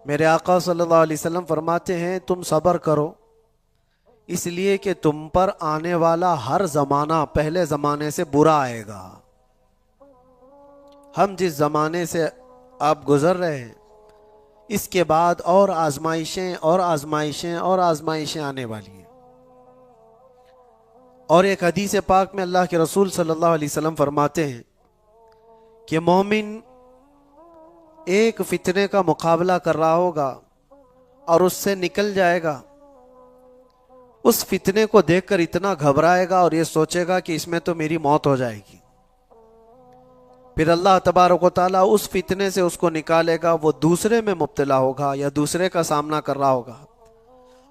मेरे आका सल्लल्लाहु अलैहि वसल्लम फरमाते हैं तुम सब्र करो, इसलिए कि तुम पर आने वाला हर जमाना पहले जमाने से बुरा आएगा। हम जिस जमाने से आप गुजर रहे हैं, इसके बाद और आजमाइशें और आजमाइशें और आजमाइशें आने वाली हैं। और एक हदीस पाक में अल्लाह के रसूल सल्लल्लाहु अलैहि वसल्लम फरमाते हैं कि मोमिन एक फितने का मुकाबला कर रहा होगा और उससे निकल जाएगा। उस फितने को देखकर इतना घबराएगा और ये सोचेगा कि इसमें तो मेरी मौत हो जाएगी। फिर अल्लाह तबारक व तआला उस फितने से उसको निकालेगा, वो दूसरे में मुब्तला होगा या दूसरे का सामना कर रहा होगा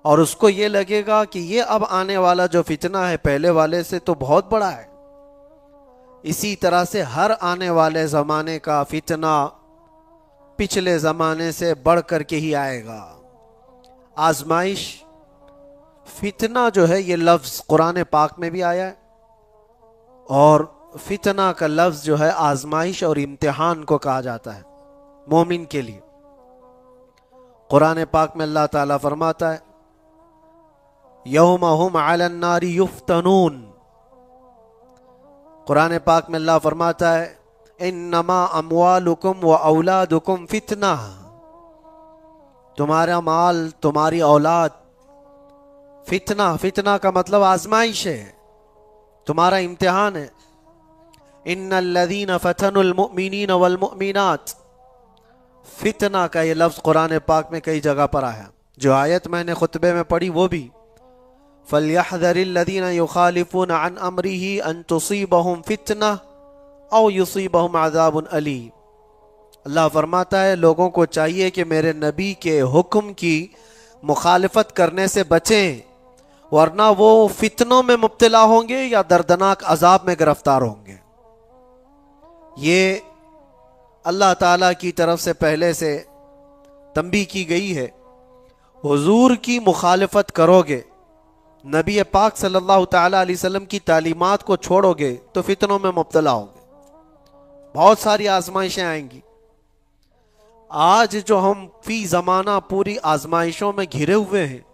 और उसको ये लगेगा कि ये अब आने वाला जो फितना है पहले वाले से तो बहुत बड़ा है। इसी तरह से हर आने वाले ज़माने का फितना पिछले ज़माने से बढ़ कर के ही आएगा। आजमाइश, फितना जो है ये लफ्ज़ कुरान पाक में भी आया है और फितना का लफ्ज़ जो है आजमाइश और इम्तिहान को कहा जाता है मोमिन के लिए। कुरान पाक में अल्लाह ताला फरमाता है यौम हुम अलन नारी युफ्तनून। कुरान पाक में अल्लाह फरमाता है इन्नमा अमवालुकुम व औलादुकुम फितना। तुम्हारा माल, तुम्हारी औलाद फितना, फितना का मतलब आजमाइश है, तुम्हारा इम्तिहान है। इन्नल्लज़ीना फतनुल मुमिनीन वल मुमिनात, फितना का ये लफ्ज़ कुरान पाक में कई जगह पर आया। जो आयत मैंने खुतबे में पढ़ी वो भी फलयहज़रिल्लज़ीना युखालिफूना अन अम्रिही अन तुसीबहुम फितना औ युसीबहुम अज़ाबुन अलीम। अल्लाह फरमाता है लोगों को चाहिए कि मेरे नबी के हुक्म की मुखालिफत करने से बचें, वरना वो फितनों में मुब्तला होंगे या दर्दनाक अजाब में गिरफ्तार होंगे। ये अल्लाह ताला की तरफ से पहले से तंबीह की गई है। हुजूर की मुखालिफत करोगे, नबी पाक सल्लल्लाहु ताला अलैहि वसल्लम की तालीमात को छोड़ोगे तो फितनों में मुब्तला होगे, बहुत सारी आजमाइशें आएंगी। आज जो हम फी जमाना पूरी आजमाइशों में घिरे हुए हैं,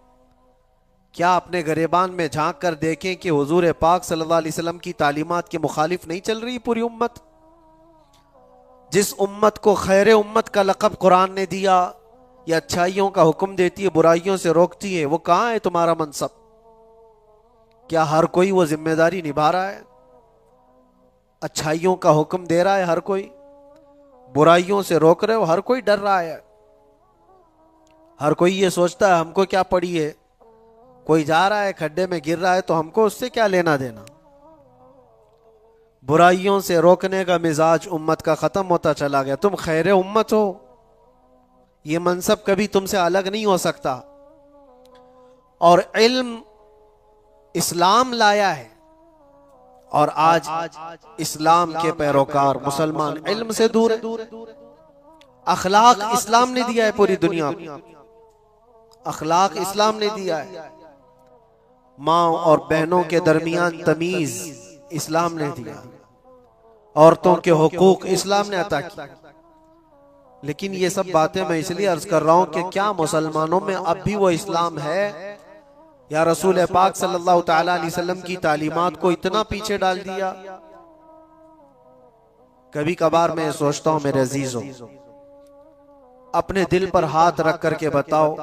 क्या अपने गरेबान में झांक कर देखें कि हुजूर पाक सल्लल्लाहु अलैहि वसल्लम की तालीमात के मुखालिफ नहीं चल रही पूरी उम्मत। जिस उम्मत को खैर उम्मत का लक़ब कुरान ने दिया, या अच्छाइयों का हुक्म देती है बुराइयों से रोकती है, वो कहाँ है तुम्हारा मनसब? क्या हर कोई वो जिम्मेदारी निभा रहा है? अच्छाइयों का हुक्म दे रहा है हर कोई, बुराइयों से रोक रहे हो हर कोई, डर रहा है हर कोई। ये सोचता है हमको क्या पड़ी है, कोई जा रहा है खड्डे में गिर रहा है तो हमको उससे क्या लेना देना। बुराइयों से रोकने का मिजाज उम्मत का खत्म होता चला गया। तुम खैर उम्मत हो, ये मनसब कभी तुमसे अलग नहीं हो सकता। और इल्म इस्लाम लाया है और आज इस्लाम के पैरोकार मुसलमान इल्म से दूर है। अखलाक इस्लाम ने दिया है पूरी दुनिया को, अखलाक इस्लाम ने दिया है। माँ और बहनों के दरमियान तमीज इस्लाम ने दिया, औरतों के हुकूक इस्लाम ने अता की। लेकिन ये सब बातें मैं इसलिए अर्ज कर रहा हूं कि क्या मुसलमानों में अब भी वो इस्लाम है, या रसूल पाक सल्लल्लाहु ताला अलैहि वसल्लम की तालीमात को इतना पीछे डाल दिया। कभी कभार मैं सोचता हूं मेरे अजीजों, अपने दिल पर हाथ रख करके बताओ,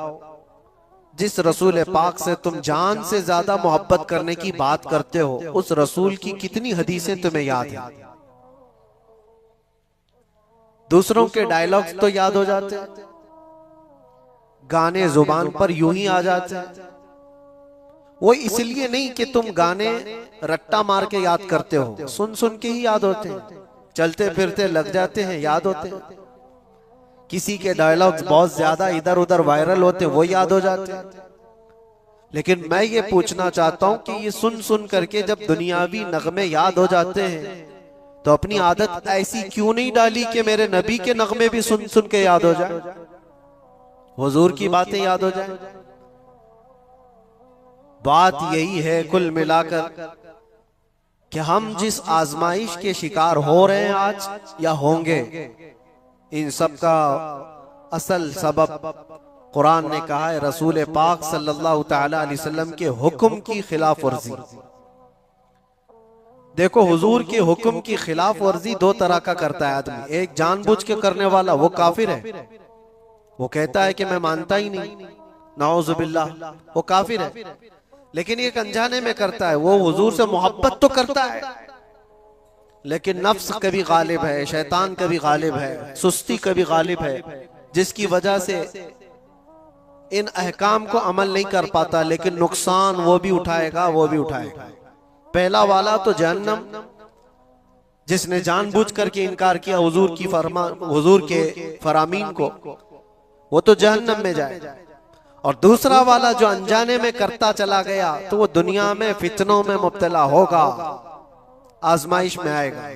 जिस रसूल पाक से तुम जान से ज्यादा मोहब्बत करने की बात करते हो, उस रसूल की कितनी हदीसें तुम्हें याद हैं? दूसरों के डायलॉग्स तो याद हो जाते हैं, गाने जुबान पर यूं ही आ जाते हैं। वो इसलिए नहीं कि तुम गाने रट्टा मार के याद करते हो, सुन सुन के ही याद होते हैं, चलते फिरते लग जाते हैं, याद होते हैं। किसी के डायलॉग्स बहुत ज्यादा इधर उधर वायरल होते, वो याद हो जाते हैं। लेकिन मैं ये पूछना चाहता हूं कि ये सुन सुन करके जब दुनियावी नगमे याद हो जाते हैं, तो अपनी आदत ऐसी क्यों नहीं डाली कि मेरे नबी के नगमे भी सुन सुन के याद हो जाए, हुजूर की बातें याद हो जाए। बात यही है कुल मिलाकर कि हम जिस आजमाइश के शिकार हो रहे हैं आज या होंगे, इन सब का असल सबब कुरान ने कहा है रसूल पाक सल्लल्लाहु ताला अलैहि वसल्लम के हुक्म की खिलाफ वर्जी। देखो हुजूर के हुक्म की खिलाफ वर्जी दो तरह का करता है आदमी। एक जानबूझ के करने वाला, वो काफिर है, वो कहता है कि मैं मानता ही नहीं, नाउजुबिल्लाह, वो काफिर है। लेकिन एक अनजाने में करता है, वो हुजूर से मोहब्बत तो करता है लेकिन नफ्स कभी गालिब है, शैतान कभी गालिब है, सुस्ती कभी गालिब है, जिसकी वजह से इन अहकाम को अमल नहीं कर पाता, लेकिन नुकसान वो भी उठाएगा, वो भी उठाएगा। पहला वाला तो जहन्नम, जिसने जानबूझ करके इनकार किया हुजूर की हुजूर के फरामीन को, वो तो जहन्नम में जाए। और दूसरा वाला जो अनजाने में करता चला गया तो वो दुनिया में फितनों में मुब्तला होगा, आजमाइश में आएगा।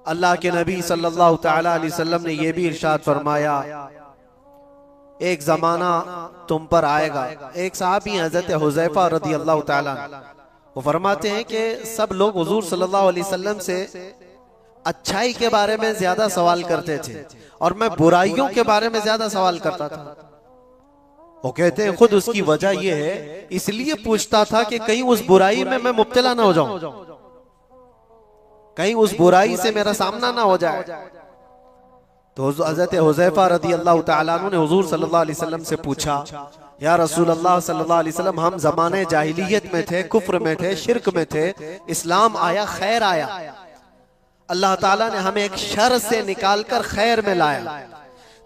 अल्लाह के नबी सल्लल्लाहु ताला अलैहि वसल्लम ने यह भी इरशाद फरमाया, एक जमाना तुम पर आएगा। एक साहबी हजरत हुज़ैफा रदी अल्लाह ताला, वो फरमाते हैं कि सब लोग हुजूर सल्लल्लाहु अलैहि वसल्लम से अच्छाई के बारे में ज्यादा सवाल करते थे और मैं बुराइयों के बारे में ज्यादा सवाल करता था। वो कहते हैं खुद उसकी वजह यह है, इसलिए पूछता था कि कहीं उस बुराई में मैं मुब्तला ना हो जाऊं, कहीं उस बुराई से मेरा सामना ना हो जाए। तो हजरत हुज़ैफा रदी अल्लाह ताला अन्हु ने हुजूर सल्लल्लाहु अलैहि वसल्लम से पूछा, या रसूल अल्लाह सल्लल्लाहु अलैहि वसल्लम, हम जमाने जाहिलियत में थे, कुफ्र में थे, शिरक में थे, इस्लाम आया, खैर आया, अल्लाह ताला ने हमें एक शर से निकालकर खैर में लाया,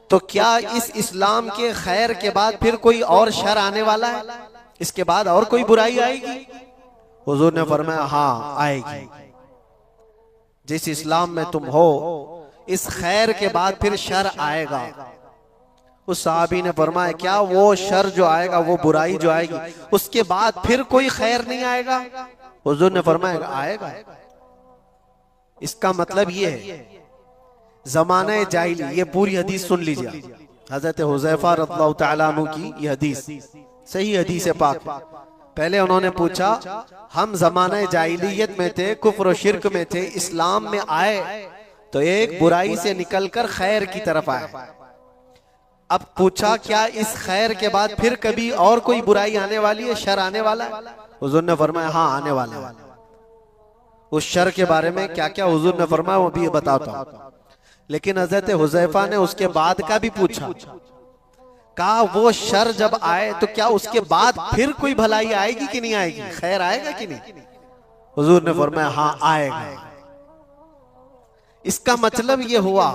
तो क्या इस इस्लाम के खैर के बाद फिर कोई और शर आने वाला है? इसके बाद और कोई बुराई आएगी? हुजूर ने फरमाया, हाँ आएगी। जिस इस्लाम में तुम हो, इस खैर के बाद फिर शर आएगा। उस साहबी ने फरमाया, क्या वो शर जो आएगा, वो बुराई जो आएगी, उसके बाद फिर कोई खैर नहीं आएगा? हुजूर ने फरमाया, आएगा। इसका मतलब ये है जमाने जाहिली, ये पूरी हदीस सुन लीजिए, हजरत हुज़ैफा रज़ियल्लाहु तआला अन्हु की ये हदीस सही हदीस है पाक। पहले उन्होंने पूछा, हम जमाने जाहिलियत में थे, कुफ्र और शिरक में थे, इस्लाम में आए तो एक बुराई से निकलकर खैर की तरफ आए। अब पूछा, क्या इस खैर के बाद फिर कभी और कोई बुराई आने वाली है, शर आने वाला है? हुजूर ने फरमाया, हाँ आने वाला है। उस शर के बारे में क्या क्या हुजूर ने फरमाया वो भी बताता हूं। लेकिन हजरत हुज़ैफा ने उसके बाद का भी पूछा, कहा वो शर जब आए तो क्या उसके बाद फिर कोई भलाई आएगी कि नहीं आएगी, खैर आएगा कि नहीं? हुजूर ने फरमाया, हाँ आएगा। इसका मतलब ये हुआ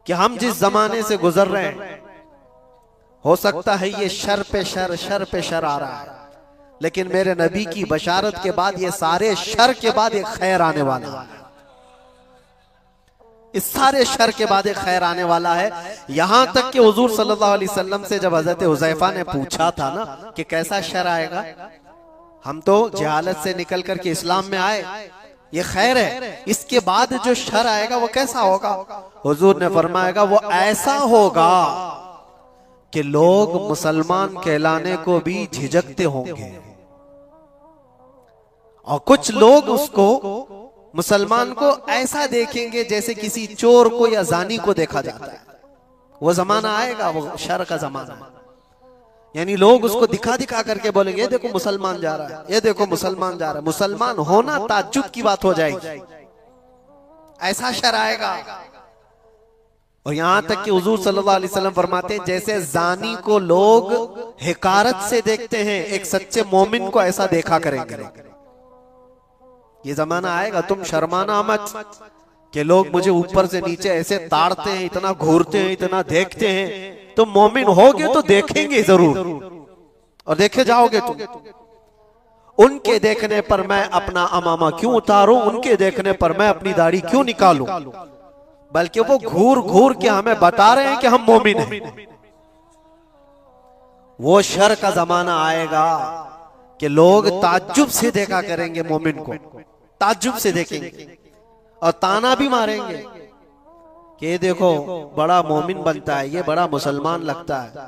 कि हम जिस जमाने से गुजर रहे हैं, हो सकता है ये शर पे शर, शर पे शर आ रहा है, लेकिन मेरे नबी की बशारत के बाद ये सारे शर के बाद एक खैर आने वाला है। इस सारे शर के बाद एक खैर आने वाला है। यहां तक कि हुजूर सल्लल्लाहु अलैहि वसल्लम से जब हजरत हुज़ैफा ने पूछा था ना कि कैसा शर आएगा, हम तो जहालत से निकल करके इस्लाम में आए, ये खैर है, इसके बाद जो शर आएगा वो कैसा होगा? हुजूर ने फरमाएगा, वो ऐसा होगा कि लोग मुसलमान कहलाने को भी झिझकते होंगे और कुछ लोग उसको, मुसलमान को ऐसा देखेंगे जैसे किसी चोर को या जानी को देखा जाता है। वो जमाना आएगा, वो शर का जमाना, यानी लोग उसको दिखा दिखा करके बोलेंगे, ये देखो मुसलमान जा रहा है, ये देखो मुसलमान जा रहा है। मुसलमान होना ताज्जुब की बात हो जाएगी, ऐसा शर आएगा। और यहां तक कि हुजूर सल्लल्लाहु अलैहि वसल्लम फरमाते हैं, जैसे जानी को लोग हिकारत से देखते हैं, एक सच्चे मोमिन को ऐसा देखा करेंगे। ये जमाना आएगा, तुम शर्माना मत कि लोग मुझे ऊपर से नीचे ऐसे ताड़ते हैं, इतना घूरते हैं, इतना देखते हैं। तुम मोमिन होगे तो देखेंगे जरूर और देखे जाओगे तुम। उनके देखने पर मैं अपना अमामा क्यों उतारूं, उनके देखने पर मैं अपनी दाढ़ी क्यों निकालूं, बल्कि वो घूर घूर के हमें बता रहे हैं कि हम मोमिन हैं। वो शर का जमाना आएगा कि लोग ताज्जुब से देखा करेंगे मोमिन को, ताज्जुब से देखेंगे और ताना भी मारेंगे कि ये देखो बड़ा मोमिन बनता है, ये बड़ा मुसलमान लगता है।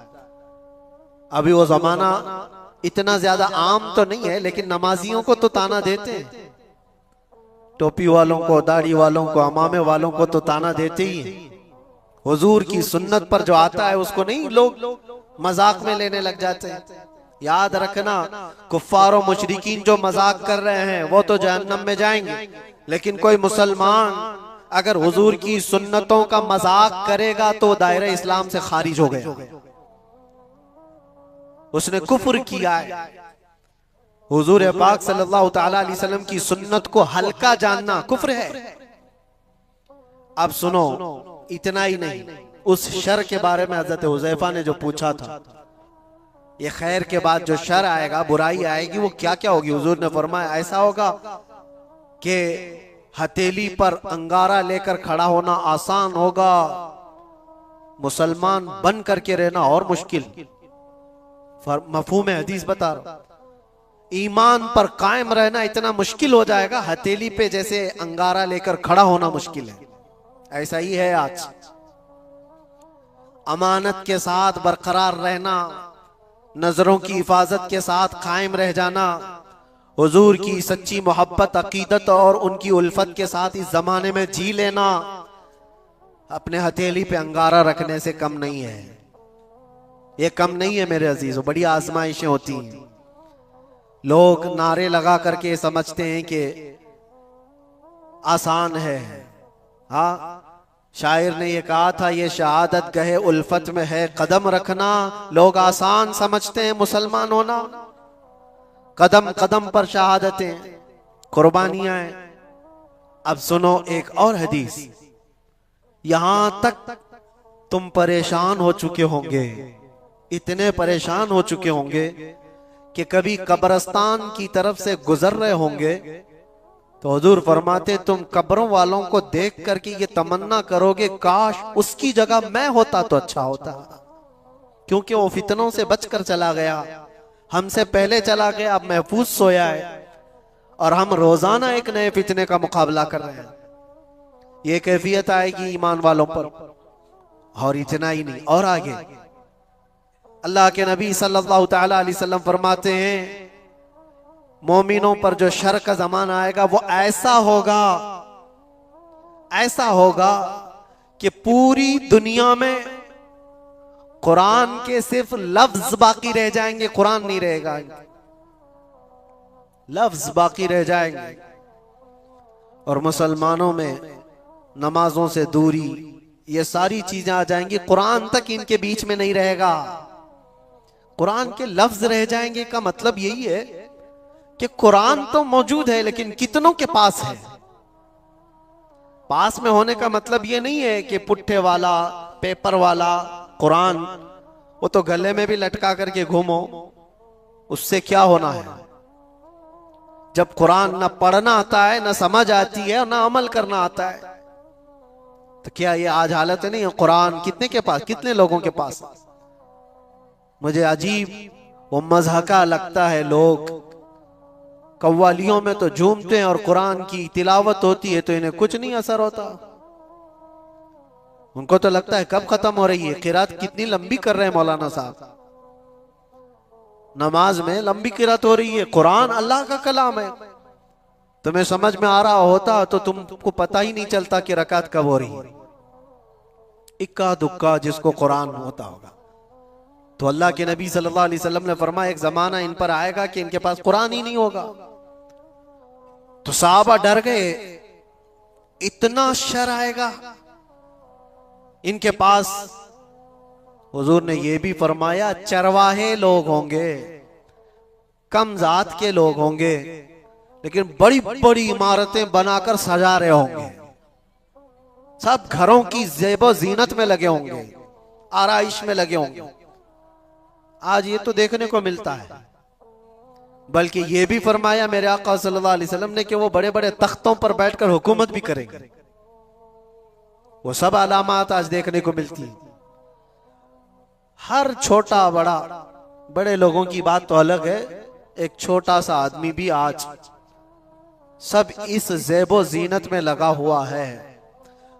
अभी वो जमाना इतना ज्यादा आम तो नहीं है, लेकिन नमाजियों को तो ताना देते हैं, टोपी वालों को, दाढ़ी वालों को, अमामे वालों को तो ताना देते ही हैं। हुजूर की सुन्नत पर जो आता है उसको नहीं लोग मजाक में लेने लग जाते हैं। याद रखना, कुफ्फार और मुशरिकीन जो मजाक कर रहे हैं वो तो जहन्नम में जाएंगे, लेकिन कोई मुसलमान अगर हुजूर की सुन्नतों का मजाक करेगा तो दायरे इस्लाम से खारिज हो गया, उसने कुफ्र किया है। हुजूर पाक सल्लल्लाहु तआला अलैहि वसल्लम की सुन्नत को हल्का जानना कुफ्र है। अब सुनो, इतना ही नहीं, उस शर के बारे में हजरत हुज़ैफा ने जो पूछा था, ये खैर के बाद जो शर आएगा, बुराई आएगी, वो क्या क्या होगी। हुजूर ने फरमाया ऐसा होगा कि हथेली पर अंगारा लेकर खड़ा होना आसान होगा, मुसलमान बन करके रहना और मुश्किल। मफहूम हदीस बता रहा, ईमान पर कायम रहना इतना मुश्किल हो जाएगा, हथेली पे जैसे अंगारा लेकर खड़ा होना मुश्किल है। ऐसा ही है आज। अमानत के साथ बरकरार रहना, नजरों की हिफाजत के साथ कायम रह जाना, हुजूर की सच्ची मोहब्बत, अकीदत और उनकी उल्फत के साथ इस जमाने में जी लेना, अपने हथेली पे अंगारा रखने से कम नहीं है। ये कम नहीं है मेरे अजीजों, बड़ी आजमाइशें होती हैं। लोग नारे लगा करके समझते हैं कि आसान है। हाँ, शायर ने ये कहा था, ये शहादत गहे उल्फत में है कदम रखना। लोग आसान समझते हैं मुसलमान होना, कदम कदम पर शहादतें, कुर्बानियां हैं। अब सुनो एक और हदीस, यहां तक तुम परेशान हो चुके होंगे, इतने परेशान हो चुके होंगे कि कभी कब्रिस्तान की तरफ से गुजर रहे होंगे तो हुजूर फरमाते तुम कब्रों वालों को देख करके ये तमन्ना करोगे काश उसकी जगह मैं होता तो अच्छा होता, क्योंकि वो फितनों से बचकर चला गया, हमसे पहले चला गया, अब महफूज सोया है, और हम रोजाना एक नए फितने का मुकाबला कर रहे हैं। ये कैफियत आएगी ईमान वालों पर। और इतना ही नहीं, और आगे अल्लाह के नबी सल्लल्लाहु तआला अलैहि वसल्लम फरमाते हैं, मोमिनों पर जो शर का जमाना आएगा वो ऐसा होगा कि पूरी दुनिया में कुरान के सिर्फ लफ्ज बाकी रह जाएंगे, कुरान नहीं रहेगा, लफ्ज बाकी रह जाएंगे। और मुसलमानों में नमाजों से दूरी, ये सारी चीजें आ जाएंगी, कुरान तक इनके बीच में नहीं रहेगा, कुरान के लफ्ज रह जाएंगे। का मतलब यही है कि कुरान तो मौजूद है लेकिन कितनों के पास है। पास में होने का मतलब ये नहीं है कि पुट्ठे वाला, पेपर वाला कुरान, वो तो गले में भी लटका करके घूमो, उससे क्या होना है। जब कुरान ना पढ़ना आता है, ना समझ आती है, ना अमल करना आता है, तो क्या ये आज हालत नहीं है। कुरान कितने के पास, कितने लोगों के पास। मुझे अजीब वो मज़हका लगता है, लोग कव्वालियों में तो झूमते हैं और कुरान की तिलावत होती है तो इन्हें कुछ नहीं असर होता। उनको तो लगता है कब खत्म हो रही है, किरात कितनी लंबी कर रहे हैं मौलाना साहब, नमाज में लंबी किरात हो रही है। कुरान अल्लाह का कलाम है, तुम्हें समझ में आ रहा होता तो तुमको पता ही नहीं चलता कि रकात कब हो रही है। इक्का दुक्का जिसको कुरान होता होगा। तो अल्लाह के नबी सल्लल्लाहु अलैहि वसल्लम ने फरमाया एक जमाना इन पर आएगा कि इनके पास कुरान ही नहीं होगा। तो साहबा डर गए, इतना शर आएगा इनके पास। हुजूर ने यह भी फरमाया चरवाहे लोग होंगे, कम जात के लोग होंगे, लेकिन बड़ी बड़ी इमारतें बनाकर सजा रहे होंगे, सब घरों की ज़ेबो जीनत में लगे होंगे, आराइश में लगे होंगे। आज ये तो देखने को मिलता है। बल्कि ये भी फरमाया मेरे आका सल्लल्लाहु अलैहि वसल्लम ने कि वो बड़े बड़े तख्तों पर बैठकर हुकूमत भी करेंगे। वो सब अलामात आज देखने को मिलती है। हर छोटा बड़ा, बड़े लोगों की बात तो अलग है, एक छोटा सा आदमी भी आज सब इस ज़ेबो जीनत में लगा हुआ है।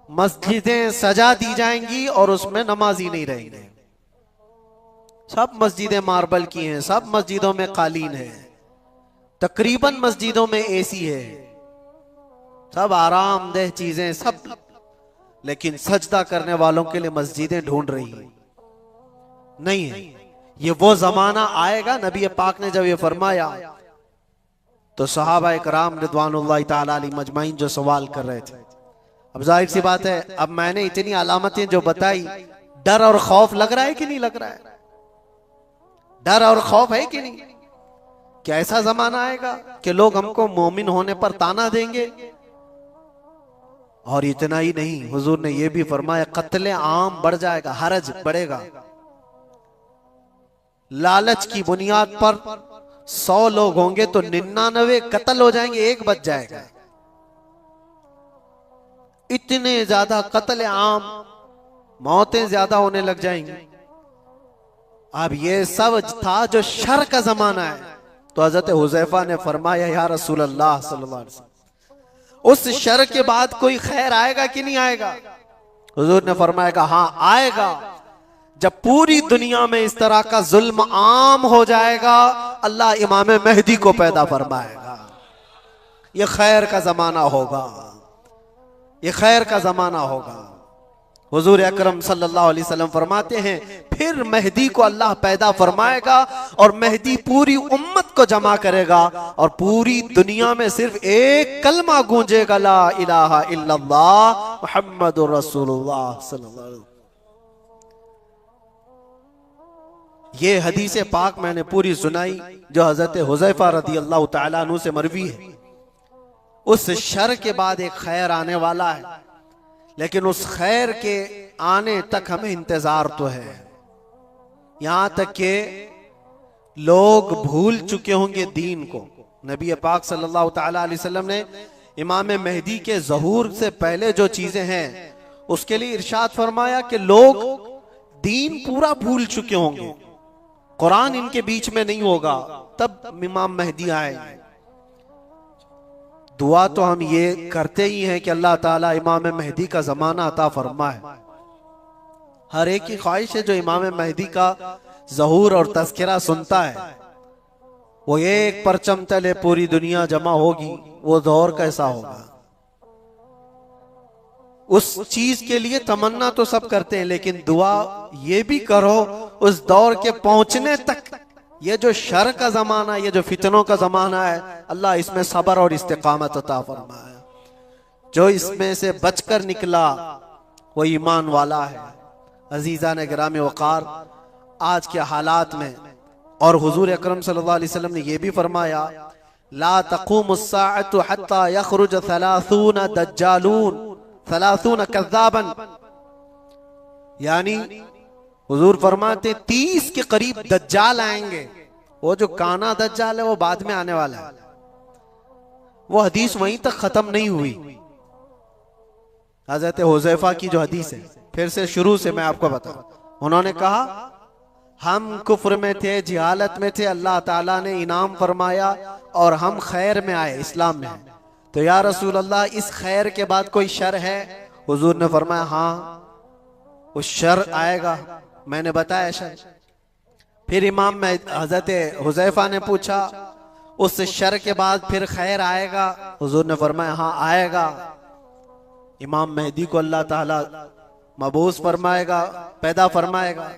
मस्जिदें सजा दी जाएंगी और उसमें नमाजी नहीं रहेंगे। सब मस्जिदें मार्बल की हैं, सब मस्जिदों में कालीन है, तकरीबन मस्जिदों में एसी है, सब आरामदेह चीजें सब, लेकिन सजदा करने वालों के लिए मस्जिदें ढूंढ रही है। नहीं है। ये वो जमाना आएगा, नबी पाक ने जब ये फरमाया तो सहाबा इकराम रिदवानुल्लाह ताला अलैहिम मजमाइन जो सवाल कर रहे थे। अब जाहिर सी बात है, अब मैंने इतनी अलामतें जो बताई, डर और खौफ लग रहा है कि नहीं लग रहा है? डर और खौफ है कि नहीं? क्या ऐसा जमाना आएगा कि लोग हमको मोमिन होने पर ताना देंगे? और इतना ही नहीं, हुजूर ने यह भी फरमाया कत्ले आम बढ़ जाएगा, हरज बढ़ेगा। लालच की बुनियाद पर 100 लोग होंगे तो 99 कत्ल हो जाएंगे, एक बच जाएगा। इतने ज्यादा कत्ले आम, मौतें ज्यादा होने लग जाएंगी। अब ये सब था जो शर का जमाना है। तो हजरत हुजैफा ने फरमाया या रसूल अल्लाह सल्लल्लाहु अलैहि वसल्लम, उस शर के बाद कोई खैर आएगा कि नहीं आएगा? हुजूर ने फरमाया हाँ आएगा। जब पूरी दुनिया में इस तरह का जुल्म आम हो जाएगा, अल्लाह इमाम मेहदी को पैदा फरमाएगा। ये खैर का जमाना होगा, ये खैर का जमाना होगा। हुजूर अकरम सल्लल्लाहु अलैहि वसल्लम फरमाते हैं फिर मेहदी को अल्लाह पैदा फरमाएगा और मेहदी पूरी उम्मत को जमा करेगा और पूरी दुनिया में सिर्फ एक कलमा गूंजेगा, ला इलाहा इल्लल्लाह मुहम्मदुर रसूलुल्लाह सल्लल्लाहु अलैहि वसल्लम। ये हदीस पाक मैंने पूरी सुनाई जो हजरत हुजैफा रदी अल्लाह तआला अन्हु से मरवी है। उस शर के बाद एक खैर आने वाला है, लेकिन उस खैर के आने तक हमें इंतजार तो है। यहां तक के लोग भूल चुके होंगे दीन को। नबी पाक सल्लल्लाहु तआला अलैहि वसल्लम ने इमाम मेहदी के ज़हूर से पहले जो चीजें हैं उसके लिए इरशाद फरमाया कि लोग दीन पूरा भूल चुके होंगे, कुरान इनके बीच में नहीं होगा, तब इमाम मेहदी आएंगे। दुआ तो हम ये करते ही हैं कि अल्लाह ताला इमाम मेहदी का जमाना अता फरमाए। हर एक की ख्वाहिश है जो इमाम मेहदी का ज़हूर और तज़किरा सुनता है, वो एक परचम तले पूरी दुनिया जमा होगी, वो दौर कैसा होगा। उस चीज के लिए तमन्ना तो सब करते हैं, लेकिन दुआ ये भी करो उस दौर के पहुंचने तक। ये जो शर का जमाना, ये जो फितनों का जमाना है, अल्लाह इसमें सब्र और इस्तिकामत अता फरमाए। जो इसमें से बचकर निकला वो ईमान वाला है। अजीजा ने गिरामी वकार, आज के हालात में और हुजूर अकरम सल्लल्लाहु अलैहि वसल्लम ने यह भी फरमाया ला तक़ूमुस्साअतु हत्ता यख़रुज 30 दज्जालून 30 कज़्ज़ाबन, यानी हुजूर फरमाते 30 के करीब दज्जाल आएंगे। वो जो काना दज्जाल है वो बाद में आने वाला है। वो हदीस वहीं तक खत्म नहीं हुई। हजरत हुजैफा की जो हदीस है, फिर से शुरू से मैं आपको बताऊं। उन्होंने कहा हम कुफ्र में थे, जिहालत में थे, अल्लाह ताला ने इनाम फरमाया और हम खैर में आए, इस्लाम में। तो या रसूल अल्लाह, इस खैर के बाद कोई शर है? हुजूर ने फरमाया हाँ, उस शर आएगा, मैंने बताया शर। फिर इमाम हजरत हुजैफा ने पूछा उस शर के बाद फिर खैर आएगा? हुजूर ने फरमाया हाँ आएगा। इमाम मेहदी को अल्लाह ताला मबूस फरमाएगा, पैदा फरमाएगा।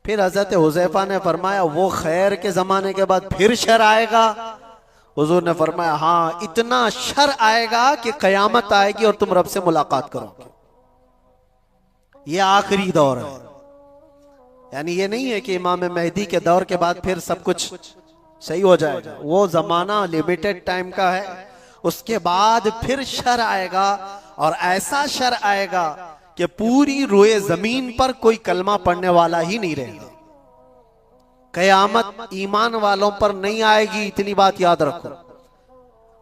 फिर हजरत हुजैफा ने फरमाया वो खैर के जमाने के बाद फिर शर आएगा? हुजूर ने फरमाया हाँ, इतना शर आएगा कि कयामत आएगी और तुम रब से मुलाकात करोगे। ये आखिरी दौर है, यानी ये नहीं है कि इमाम मेहदी के दौर के बाद फिर सब कुछ सही हो जाएगा। वो जमाना लिमिटेड टाइम का है, उसके बाद फिर शर आएगा और ऐसा शर आएगा कि पूरी रोए जमीन पर कोई कलमा पढ़ने वाला ही नहीं रहेगा। कयामत ईमान वालों पर नहीं आएगी, इतनी बात याद रखो।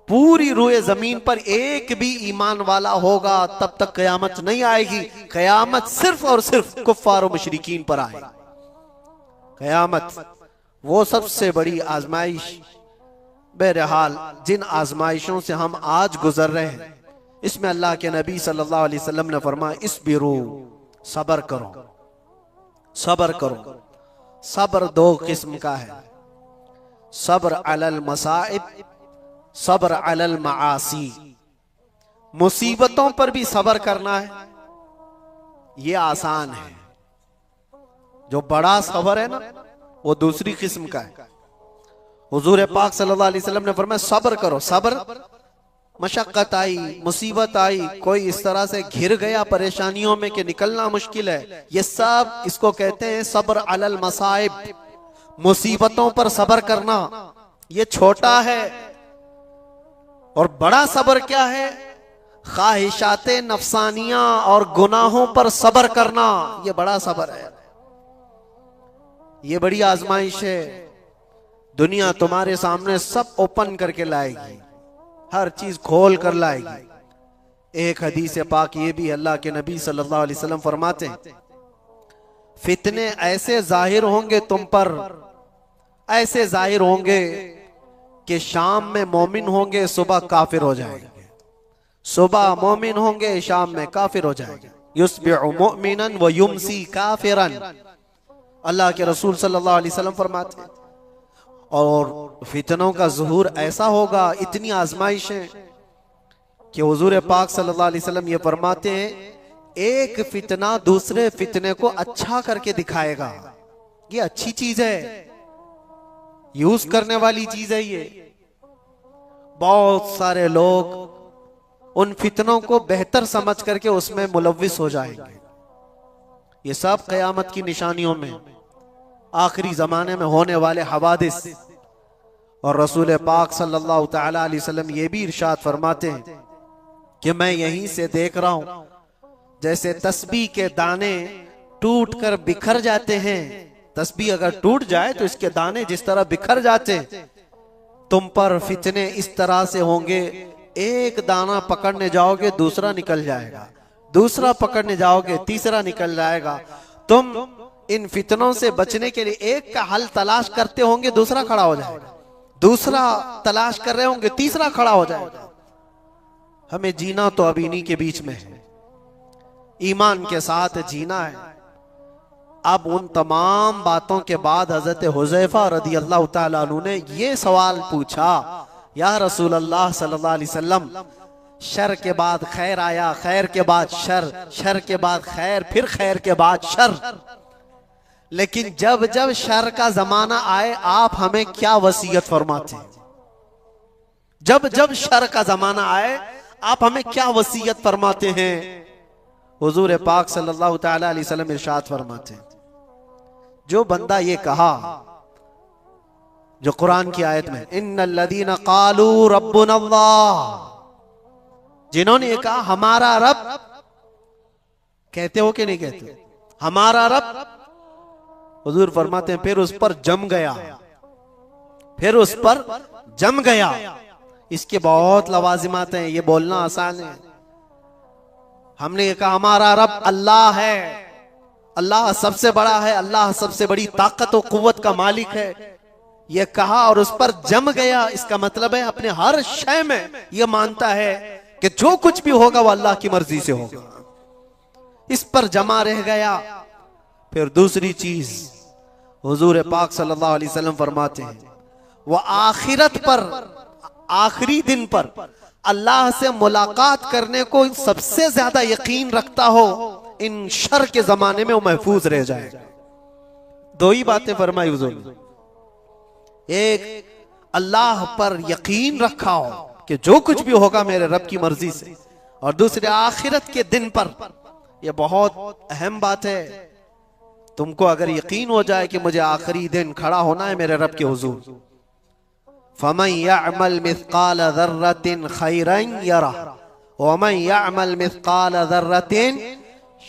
पूरी रोए जमीन पर एक भी ईमान वाला होगा तब तक कयामत नहीं आएगी। कयामत सिर्फ और सिर्फ कुफ्फार और मुशरिकीन पर आएगी। कयामत वो सबसे बड़ी आजमाइश, बहरहाल जिन आजमाइशों से हम आज गुजर रहे हैं, इसमें अल्लाह के नबी सल्लल्लाहु अलैहि वसल्लम ने फरमाया इस्बिरू, सब्र करो, सब्र करो। सब्र दो किस्म का है, सब्र अलल मसाइब, सब्र अलल मासी। मुसीबतों पर भी सब्र करना है ये आसान है। जो बड़ा सबर है ना, वो दूसरी किस्म का है। हुजूर पाक सल्लल्लाहु अलैहि वसल्लम ने फरमाया सब्र करो। सब्र, मशक्कत आई, मुसीबत आई, कोई इस तरह से घिर गया परेशानियों में कि निकलना मुश्किल है, ये सब इसको कहते हैं सब्र अलल मसाइब। मुसीबतों पर सब्र करना ये छोटा है। और बड़ा सब्र क्या है? ख्वाहिशाते नफसानियां और गुनाहों पर सब्र करना, ये बड़ा सब्र है। ये बड़ी आजमाइश है। दुनिया तुम्हारे सामने सब ओपन करके लाएगी, हर चीज खोल कर लाएगी। एक हदीस पाक ये भी अल्लाह के नबी सल्लल्लाहु अलैहि वसल्लम फरमाते हैं, फितने ऐसे जाहिर होंगे तुम पर, ऐसे जाहिर होंगे कि शाम में मोमिन होंगे, सुबह काफिर हो जाएंगे। सुबह मोमिन होंगे, शाम में काफिर हो जाएंगे। युस्बिहु मुमिनन व युमसी काफिरन, अल्लाह के रसूल सल्लल्लाहु अलैहि वसल्लम फरमाते हैं। और फितनों का ज़ुहूर ऐसा होगा, इतनी आजमाइशें कि हुजूर पाक सल्लल्लाहु अलैहि वसल्लम ये फरमाते हैं, एक फितना दूसरे फितने को अच्छा करके दिखाएगा। ये अच्छी चीज है, यूज करने वाली चीज है। ये बहुत सारे लोग उन फितनों को बेहतर समझ करके उसमें मुलव्विस हो जाएंगे। ये सब क़यामत की निशानियों में, आखिरी जमाने में होने वाले हवादिस। और रसूल पाक सल्लल्लाहु तआला अलैहि वसल्लम ये भी इरशाद फरमाते हैं कि मैं यहीं से देख रहा हूं, जैसे तस्बीह के दाने टूट कर बिखर जाते हैं। तस्बीह अगर टूट जाए तो इसके दाने जिस तरह बिखर जाते, तुम पर फितने इस तरह से होंगे, एक दाना पकड़ने जाओगे दूसरा निकल जाएगा, दूसरा पकड़ने जाओगे तीसरा निकल जाएगा। तुम इन फितनों से बचने के लिए एक का हल तलाश करते होंगे, दूसरा खड़ा हो जाएगा, दूसरा तलाश कर रहे होंगे, तीसरा खड़ा हो जाएगा। हमें जीना तो अब इन्हीं के बीच में है, ईमान के साथ जीना है। अब उन तमाम बातों के बाद हजरत हुज़ैफा रदी अल्लाह तआला अन्हु ने ये सवाल पूछा, या रसूल अल्लाह सल्लल्लाहु अलैहि वसल्लम, शर के बाद खैर आया, खैर के बाद शर, शर के बाद खैर, फिर खैर के बाद शर, लेकिन जब जब शर का जमाना आए आप हमें क्या वसीयत फरमाते हैं? जब जब शर का जमाना आए आप हमें क्या वसीयत फरमाते हैं? हुजूर पाक सल्लल्लाहु तआला अलैहि वसल्लम इरशाद फरमाते हैं, जो बंदा ये कहा, जो कुरान की आयत में इन्नल्लज़ीना क़ालू रब्बुनल्लाह, जिन्होंने ये कहा हमारा रब, कहते हो कि नहीं कहते हमारा रब? हुजूर फरमाते हैं फिर उस पर जम गया, फिर उस पर जम गया। इसके बहुत लवाजिमात हैं, ये बोलना आसान है। हमने ये कहा हमारा रब अल्लाह है, अल्लाह सबसे बड़ा है, अल्लाह सबसे बड़ी ताकत और कुव्वत का मालिक है, ये कहा और उस पर जम गया। इसका मतलब है अपने हर शय में ये मानता है कि जो कुछ भी होगा वो अल्लाह की मर्जी से होगा, इस पर जमा रह गया। फिर दूसरी चीज हुजूर पाक सल्लल्लाहु अलैहि वसल्लम फरमाते हैं, वह आखिरत पर, आखिरी दिन पर अल्लाह से मुलाकात करने को सबसे ज्यादा यकीन रखता हो, इन शर के जमाने में वो महफूज रह जाएगा। दो ही बातें फरमाई हुजूर ने, एक अल्लाह पर यकीन रखा हो कि जो कुछ भी होगा मेरे रब की मर्जी से, और दूसरे आखिरत के दिन पर। यह बहुत अहम बात है। तुमको अगर यकीन हो जाए कि मुझे आखिरी दिन खड़ा होना है मेरे रब के हुजूर, फमन यअमल मिस्काल ज़र्रतिन खैरन यरा वमन यअमल मिस्काल ज़र्रतिन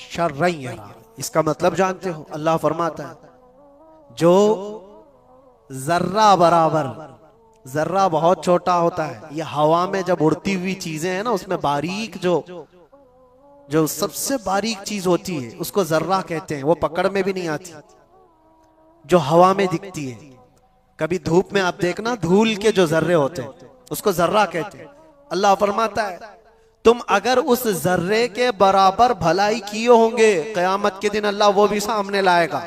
शर्रन यरा। इसका मतलब जानते हो? अल्लाह फरमाता है जो जर्रा बराबर, जर्रा बहुत छोटा होता है, ये हवा में जब उड़ती हुई चीजें हैं ना, उसमें बारीक जो सबसे बारीक चीज होती है उसको जर्रा कहते हैं। वो पकड़ में भी नहीं आती, जो हवा में दिखती है। कभी धूप में आप देखना, धूल के जो जर्रे होते हैं उसको जर्रा कहते हैं। अल्लाह फरमाता है तुम अगर उस जर्रे के बराबर भलाई किए होंगे, कयामत के दिन अल्लाह वो भी सामने लाएगा,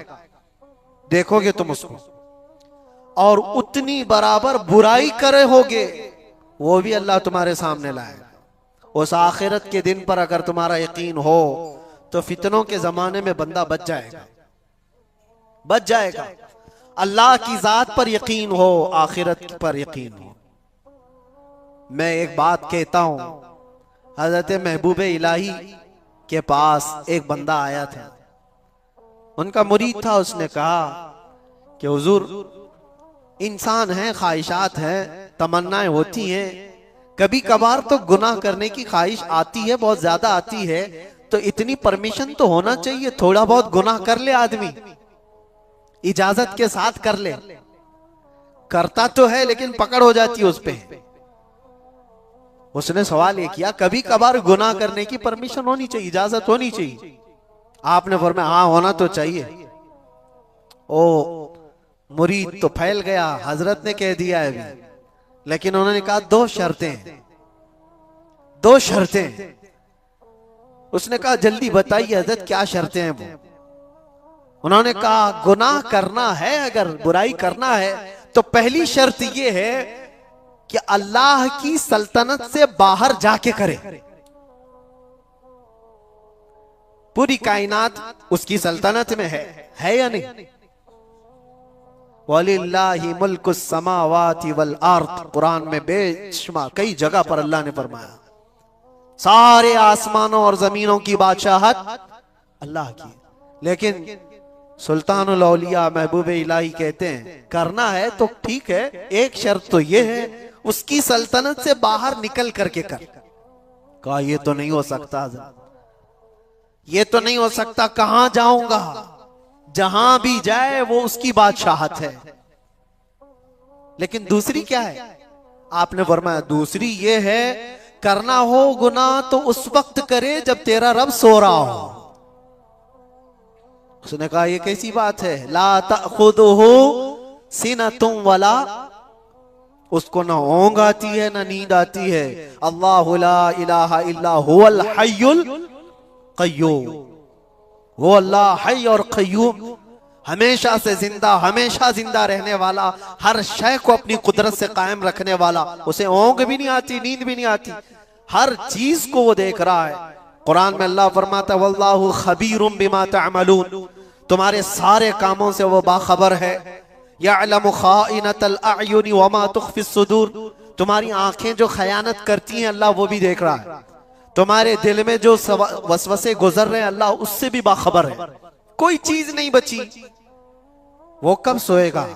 देखोगे तुम उसको, और उतनी बराबर बुराई करे होगे वो भी अल्लाह तुम्हारे सामने लाएगा। उस आखिरत के दिन पर अगर तुम्हारा यकीन हो तो फितनों के जमाने में बंदा बच जाएगा, बच जाएगा। अल्लाह की जात पर यकीन हो, आखिरत पर यकीन हो। मैं एक बात कहता हूं, हजरत महबूब इलाही के पास एक बंदा आया था, उनका मुरीद था। उसने कहा कि हुजूर, इंसान है, ख्वाहिशात हैं, तमन्नाएं होती हैं, कभी कभार तो गुनाह करने की ख्वाहिश आती है, बहुत ज्यादा आती है, तो इतनी परमिशन तो होना चाहिए, थोड़ा बहुत गुनाह कर ले आदमी, इजाजत के साथ कर ले। करता तो है लेकिन पकड़ हो जाती है उस पे। उसने सवाल ये किया, कभी कभार गुनाह करने की परमिशन होनी चाहिए, इजाजत होनी चाहिए? आपने फरमाया हाँ, होना तो चाहिए। ओ मुरीद तो फैल गया, हजरत ने कह दिया है अभी, लेकिन उन्होंने कहा दो शर्तें, दो शर्तें। उसने कहा जल्दी बताइए हजरत, क्या शर्तें हैं वो? उन्होंने कहा गुनाह करना है, अगर बुराई करना है तो पहली शर्त यह है कि अल्लाह की सल्तनत से बाहर जाके करे। पूरी कायनात उसकी सल्तनत में है या नहीं? वलिल्लाहि मुल्कुस समावाति वल अर्द, कुरान में बेशुमार कई जगह पर अल्लाह ने फरमाया, सारे आसमानों और जमीनों की बादशाहत अल्लाह की। लेकिन सुल्तानुल औलिया महबूब इलाही कहते हैं करना है तो ठीक है, एक शर्त तो ये है उसकी सल्तनत से बाहर निकल करके कर। कहा ये तो नहीं हो सकता, ये तो नहीं हो सकता, कहां जाऊंगा? जहां भी जाए वो उसकी बादशाहत है। लेकिन दूसरी क्या है? आपने फरमाया दूसरी ये है, करना हो गुनाह तो उस वक्त करे जब तेरा रब सो रहा हो। उसने कहा ये कैसी बात है? ला तअखुदुहु सिनतुम वला, उसको ना ऊंघ आती है ना नींद आती है। अल्लाहु ला इलाहा इल्ला हुवल हय्युल क़य्यूम, वो अल्लाह हय और क़य्यूम, हमेशा से जिंदा, हमेशा जिंदा रहने वाला, हर शय को अपनी कुदरत से कायम रखने वाला। उसे ऊंघ भी नहीं आती, नींद भी नहीं आती, हर चीज को वो देख रहा है। कुरान में अल्लाह फरमाता वल्लाहु खबीरुम बिमा तअमलून, तुम्हारे सारे कामों से वो बाखबर है। यअलमु खाइनतल अयुनि वमा तुख्फिस सुदूर, तुम्हारी आंखें जो खयानत करती हैं अल्लाह वो भी देख रहा है। तुम्हारे दिल में जो वसवसे गुजर रहे हैं अल्लाह उससे भी बाखबर है। कोई चीज नहीं बची। वो कब सोएगा?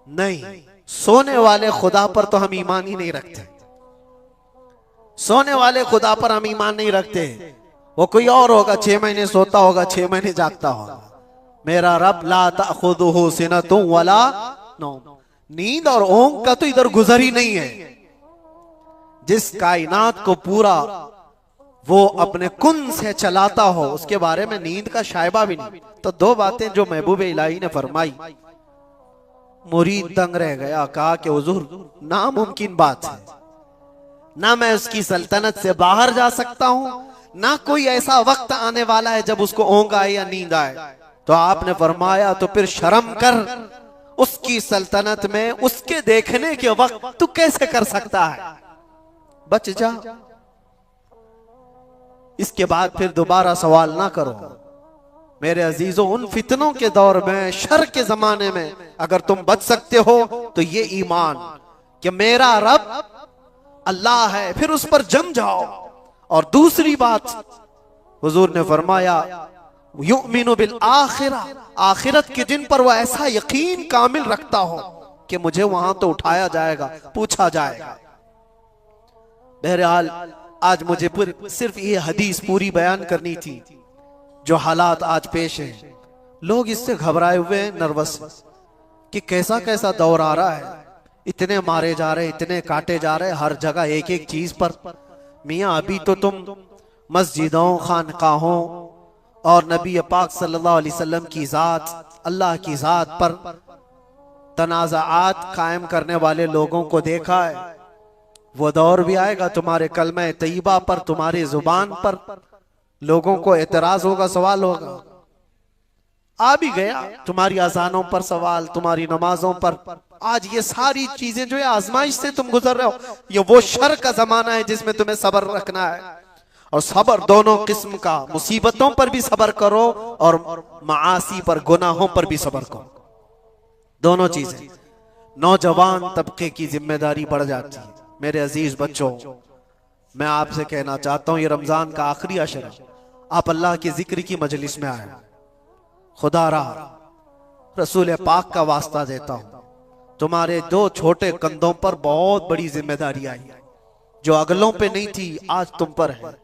नहीं, सोने वाले खुदा पर तो हम ईमान ही नहीं रखते, सोने वाले खुदा पर हम ईमान नहीं रखते। वो कोई और होगा, 6 महीने सोता होगा, 6 महीने जागता होगा। मेरा रब ला तअखुदुहु सिनतुम वला नौम, नींद और ऊंघ का तो इधर गुजर ही नहीं है। जिस कायनात को पूरा वो अपने कुन से चलाता हो उसके बारे में नींद का शायबा भी नहीं। तो दो बातें जो महबूब इलाही ने फरमाई, मुरीद दंग रह गया। कहा कि हुजूर नामुमकिन बात है, ना मैं उसकी सल्तनत से बाहर जा सकता हूं, ना कोई ऐसा वक्त आने वाला है जब उसको ऊंघ आए या नींद आए। तो आपने फरमाया तो फिर शर्म कर, उसकी सल्तनत में उसके देखने के वक्त तू कैसे कर सकता है? बच जा। इसके बाद फिर दोबारा सवाल ना करो। मेरे अजीजों, उन फितनों के दौर में, शर के जमाने में अगर तुम बच सकते हो तो ये ईमान कि मेरा रब अल्लाह है, फिर उस पर जम जाओ। और दूसरी बात हुजूर ने फरमाया युमिनु बिल आखिरा, आखिरत के दिन पर वो ऐसा यकीन कामिल रखता हो कि मुझे वहां तो उठाया जाएगा, पूछा जाएगा। बहरहाल आज मुझे सिर्फ ये हदीस पूरी बयान करनी थी। जो हालात आज पेश है, लोग इससे घबराए हुए हैं, नर्वस कि कैसा कैसा दौर आ रहा है, इतने मारे जा रहे, इतने काटे जा रहे, हर जगह एक एक चीज पर। मियाँ अभी तो तुम मस्जिदों, खानकाहों और नबी पाक सल्लल्लाहु अलैहि वसल्लम की जात, अल्लाह की जात पर तनाज़ात कायम करने वाले लोगों को देखा है। वो दौर भी आएगा तुम्हारे कलमे तैयबा पर, तुम्हारी जुबान पर लोगों को एतराज होगा, सवाल होगा। आ भी गया तुम्हारी अजानों पर सवाल, तुम्हारी नमाजों पर। आज ये सारी चीजें जो है आजमाइश से तुम गुजर रहे हो, ये वो शर का जमाना है जिसमें तुम्हें सब्र रखना है। और सबर दोनों किस्म का, मुसीबतों पर भी सबर करो और मासी पर, गुनाहों पर भी सबर करो। दोनों चीजें नौजवान तबके की जिम्मेदारी बढ़ जाती है। मेरे अजीज बच्चों, मैं आपसे कहना चाहता हूं, ये रमजान का आखिरी अशर, आप अल्लाह के जिक्र की मजलिस में आए। खुदा रहा रसूल पाक का वास्ता देता हूं, तुम्हारे दो छोटे कंधों पर बहुत बड़ी जिम्मेदारी आई, जो अगलों पे नहीं थी आज तुम पर है।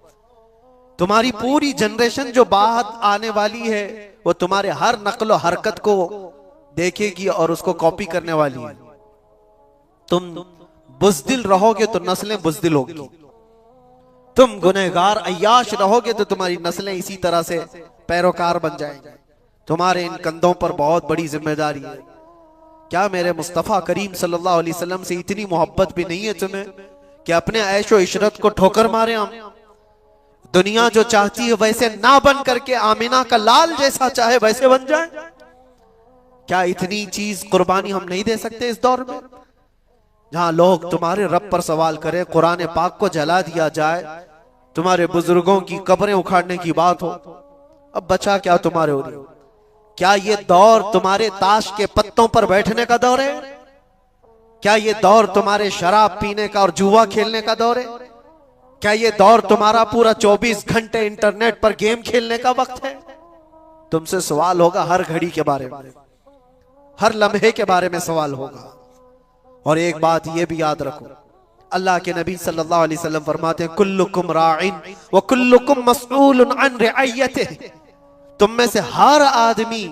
तुम्हारी पूरी जनरेशन जो बाद आने वाली है वो तुम्हारे हर नकलो हरकत को देखेगी और उसको कॉपी करने वाली है। तुम बुज़दिल रहोगे तो नस्लें बुज़दिल होगी, तुम गुनहगार अय्याश रहोगे तो तुम्हारी नस्लें इसी तरह से पैरोकार बन जाएंगी। तुम्हारे इन कंधों पर बहुत बड़ी जिम्मेदारी है। क्या मेरे मुस्तफ़ा करीम सल्लल्लाहु अलैहि वसल्लम से इतनी मोहब्बत भी नहीं है तुम्हें कि अपने ऐशो इशरत को ठोकर मारे हम? दुनिया जो चाहती है वैसे ना बन करके आमिना का लाल जैसा चाहे वैसे बन जाए। क्या इतनी चीज कुर्बानी हम नहीं दे सकते इस दौर में, जहां लोग तुम्हारे रब पर सवाल करें, कुरान पाक को जला दिया जाए, तुम्हारे बुजुर्गों की कब्रें उखाड़ने की बात हो? अब बचा क्या तुम्हारे हो रही? क्या ये दौर तुम्हारे ताश के पत्तों पर बैठने का दौर है? क्या ये दौर तुम्हारे शराब पीने का और जुआ खेलने का दौर है? क्या ये दौर तुम्हारा पूरा 24 घंटे इंटरनेट पर गेम खेलने का वक्त है? तुमसे सवाल होगा हर घड़ी के बारे में, हर लम्हे के बारे में सवाल होगा। और एक बात ये भी याद रखो, अल्लाह के नबी सल्लल्लाहु अलैहि वसल्लम फरमाते हैं, कुल्लुकुम राइन व कुल्लुकुम मसऊलुन अन रिअयतिही। तुम में से हर आदमी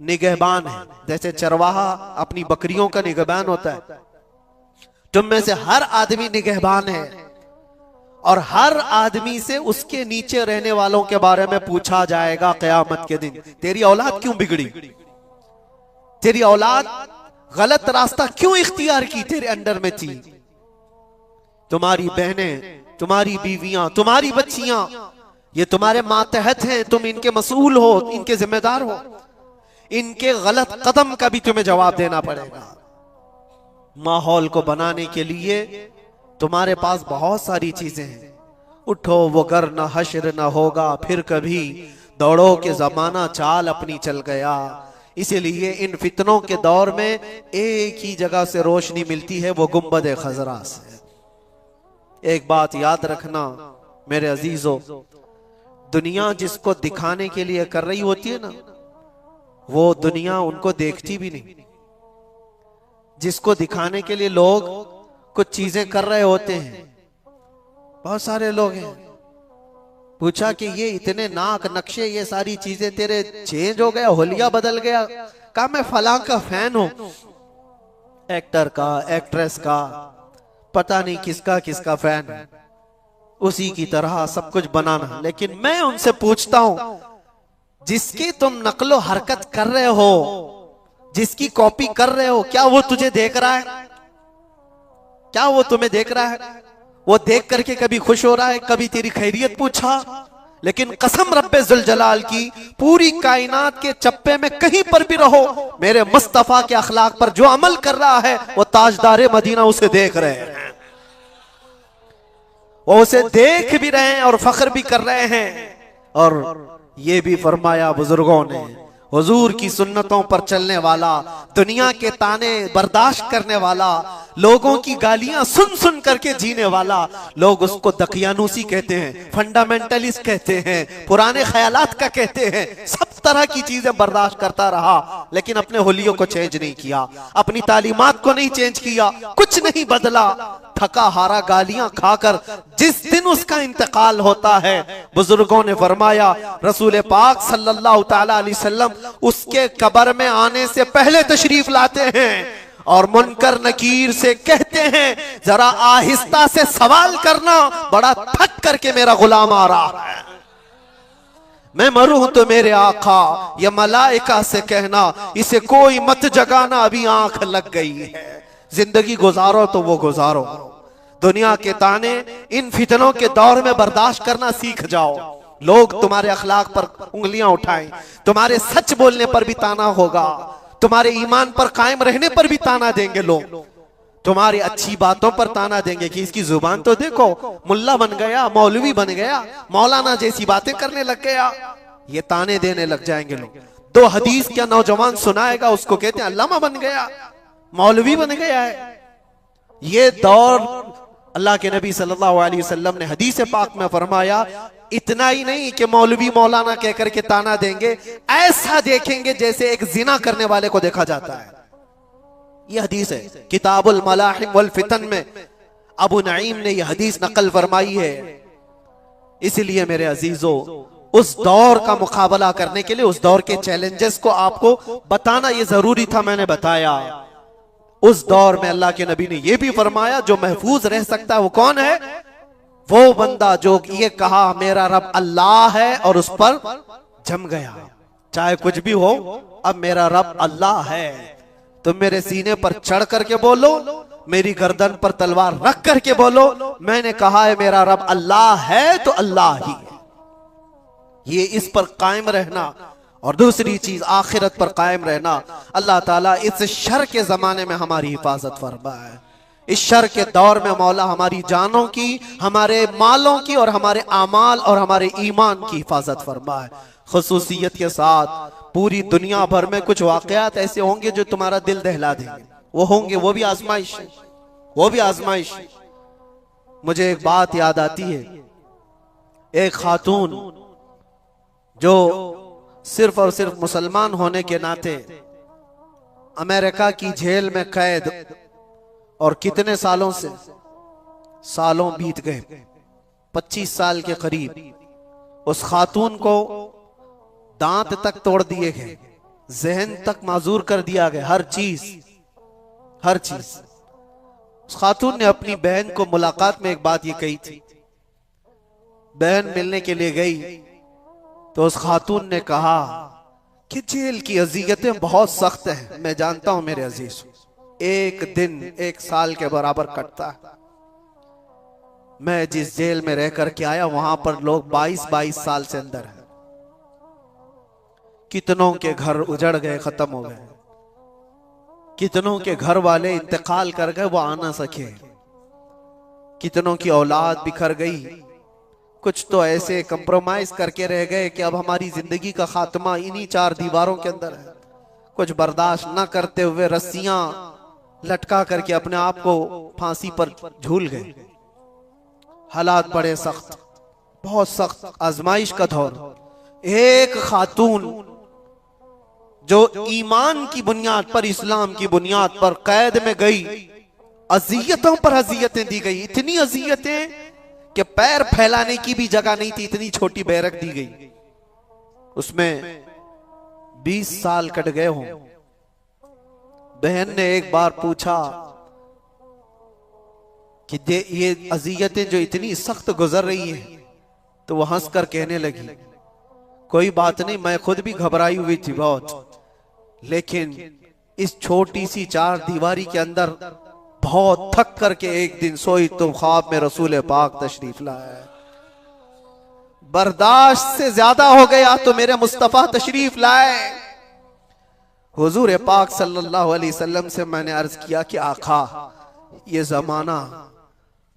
निगहबान है, जैसे चरवाहा अपनी बकरियों का निगहबान होता है। तुम में से हर आदमी निगहबान है और हर आदमी से उसके नीचे रहने वालों के बारे में पूछा जाएगा क़यामत के दिन। तेरी औलाद क्यों बिगड़ी? तेरी औलाद गलत रास्ता क्यों इख्तियार की तेरे अंडर में थी? तुम्हारी बहनें, तुम्हारी बीवियां, तुम्हारी बच्चियां, ये तुम्हारे मातहत हैं, तुम इनके मसूल हो, इनके जिम्मेदार हो। इनके गलत कदम का भी तुम्हें जवाब देना पड़ेगा। माहौल को बनाने के लिए तुम्हारे पास बहुत सारी चीजें हैं। उठो वो गर न हश्र न होगा फिर कभी, दौड़ो के जमाना चाल अपनी चल गया। इसीलिए इन फितनों के दौर में एक ही जगह से रोशनी मिलती है, वो गुंबद खजरा से। एक बात याद रखना मेरे अजीजों, दुनिया जिसको दिखाने के लिए कर रही होती है ना, वो दुनिया उनको देखती भी नहीं। जिसको दिखाने के लिए लोग कुछ चीजें कर रहे होते हैं, बहुत सारे लोग हैं, पूछा कि ये इतने नाक नक्शे, ये सारी चीजें तेरे चेंज हो गया, होलिया बदल गया? कहा मैं फलां का फैन हूं, एक्टर का, एक्ट्रेस का, पता नहीं किसका किसका फैन है, उसी की तरह सब कुछ बनाना। लेकिन मैं उनसे पूछता हूं, जिसकी तुम नकलो हरकत कर रहे हो, जिसकी कॉपी कर रहे हो, क्या वो तुझे देख रहा है? क्या वो तुम्हें देख रहा है? वो देख करके कभी खुश हो रहा है? कभी तेरी खैरियत पूछा? लेकिन कसम रब्बे जुल जलाल की, पूरी कायनात के चप्पे में कहीं पर भी रहो, मेरे मुस्तफा के अखलाक पर जो अमल कर रहा है वो ताजदारे मदीना उसे देख रहे हैं, वो उसे देख भी रहे हैं और फख्र भी कर रहे हैं। और ये भी फरमाया बुजुर्गों ने, हुजूर की सुन्नतों पर चलने वाला, दुनिया के ताने बर्दाश्त करने वाला, लोगों की गालियां सुन सुन करके जीने वाला, लोग उसको दकियानूसी कहते हैं, फंडामेंटलिस्ट कहते हैं, पुराने ख्यालात का कहते हैं, सब तरह की चीजें बर्दाश्त करता रहा, लेकिन अपने होलियों को चेंज नहीं किया, अपनी तालीमात को नहीं चेंज किया, कुछ नहीं बदला। थका हारा गालियां खाकर जिस दिन उसका इंतकाल होता है, बुजुर्गों ने फरमाया, रसूल पाक सल्लल्लाहु ताला अलैहि वसल्लम उसके कब्र में आने से पहले तशरीफ लाते हैं और मुनकर नकीर से कहते हैं, जरा आहिस्ता से सवाल करना, बड़ा थक करके मेरा गुलाम आ रहा है, मैं मरूं तो मेरे आका या मलाइका से कहना, इसे कोई मत जगाना, अभी आंख लग गई है। जिंदगी गुजारो तो वो गुजारो, दुनिया के ताने इन फितनों के दौर में बर्दाश्त करना सीख जाओ। लोग तुम्हारे अखलाक पर उंगलियां उठाएं, तुम्हारे सच बोलने पर भी ताना होगा, तुम्हारे ईमान पर कायम रहने पर भी ताना देंगे लोग, तुम्हारी अच्छी बातों पर ताना देंगे कि इसकी जुबान तो देखो, मुल्ला बन गया, मौलवी बन गया, मौलाना जैसी बातें करने लग गया, ये ताने देने लग जाएंगे लोग। दो हदीस क्या नौजवान सुनाएगा, उसको कहते हैं अल्लामा बन गया, मौलवी बन गया है। ये दौर अल्लाह के नबी सल्लल्लाहु अलैहि वसल्लम ने हदीस पाक में फरमाया, इतना ही नहीं कि मौलवी मौलाना कहकर के ताना देंगे, ऐसा देखेंगे जैसे एक जिना करने वाले को देखा जाता है। यह हदीस है किताबुल मलाहिम वल फितन में, अबू नईम ने यह हदीस नकल फरमाई है। इसलिए मेरे अजीजों, उस दौर का मुकाबला करने के लिए, उस दौर के चैलेंजेस को आपको बताना ये जरूरी था, मैंने बताया। उस दौर में अल्लाह के नबी ने यह भी फरमाया, जो महफूज रह सकता है वो कौन है? वो बंदा जो ये कहा मेरा रब अल्लाह है और उस पर जम गया, चाहे कुछ भी हो, अब मेरा रब अल्लाह है। तुम मेरे सीने पर चढ़ करके बोलो, मेरी गर्दन पर तलवार रख करके बोलो, मैंने कहा है मेरा रब अल्लाह है तो अल्लाह ही है। ये इस पर कायम रहना, और दूसरी चीज आखिरत पर कायम रहना। अल्लाह ताला इस शर के जमाने में हमारी हिफाजत फरमाए। इस शर के दौर में मौला हमारी जानों की, हमारे मालों की और हमारे आमाल और हमारे ईमान की हिफाजत फरमाए। खुसूसियत के साथ पूरी दुनिया भर में कुछ वाकयात ऐसे होंगे जो तुम्हारा दिल दहला देंगे, वो होंगे, वो भी आजमाइश है, वो भी आजमाइश। मुझे एक बात याद आती है, एक खातून जो सिर्फ और सिर्फ मुसलमान होने के नाते अमेरिका की जेल में कैद, और कितने सालों से, सालों बीत गए, 25 साल के करीब। उस खातून को दांत तक तोड़ दिए गए, जहन तक माजूर कर दिया गया, हर चीज। उस खातून ने अपनी बहन को मुलाकात में एक बात ये कही थी। बहन मिलने के लिए गई तो उस खातून ने कहा कि जेल की अजियतें बहुत सख्त हैं। मैं जानता हूं मेरे अजीज, एक दिन 1 साल के बराबर कटता है। मैं जिस जेल में रह करके आया, वहां पर लोग 22-22 साल से अंदर हैं। कितनों के घर उजड़ गए, खत्म हो गए, कितनों के घर वाले इंतकाल कर गए, वो आ ना सके, कितनों की औलाद बिखर गई, कुछ तो ऐसे कंप्रोमाइज करके रह गए कि अब हमारी जिंदगी का खात्मा इन्हीं 4 दीवारों के अंदर है। कुछ बर्दाश्त न करते हुए रस्सियां लटका करके अपने आप को फांसी पर झूल गए। हालात बड़े सख्त, बहुत सख्त आजमाइश का दौर। एक खातून जो ईमान की बुनियाद पर, इस्लाम की बुनियाद पर कैद में गई, अजियतों पर अजियतें दी गई, इतनी अजियतें कि पैर फैलाने की भी जगह नहीं थी, इतनी छोटी बैरक दी गई। उसमें 20 साल कट गए हों। बहन ने एक बार पूछा कि ये अजियतें जो इतनी सख्त गुजर रही हैं, तो वो हंसकर कहने लगी, कोई बात नहीं, मैं खुद भी घबराई हुई थी बहुत, लेकिन इस छोटी सी 4 दीवारी के अंदर बहुत थक करके एक दिन सोई तो ख्वाब में रसूल पाक तशरीफ लाए। बर्दाश्त से ज्यादा हो गया तो मेरे मुस्तफा तशरीफ लाए। हुजूर पाक सल्लल्लाहु अलैहि वसल्लम से मैंने अर्ज किया कि आका, ये जमाना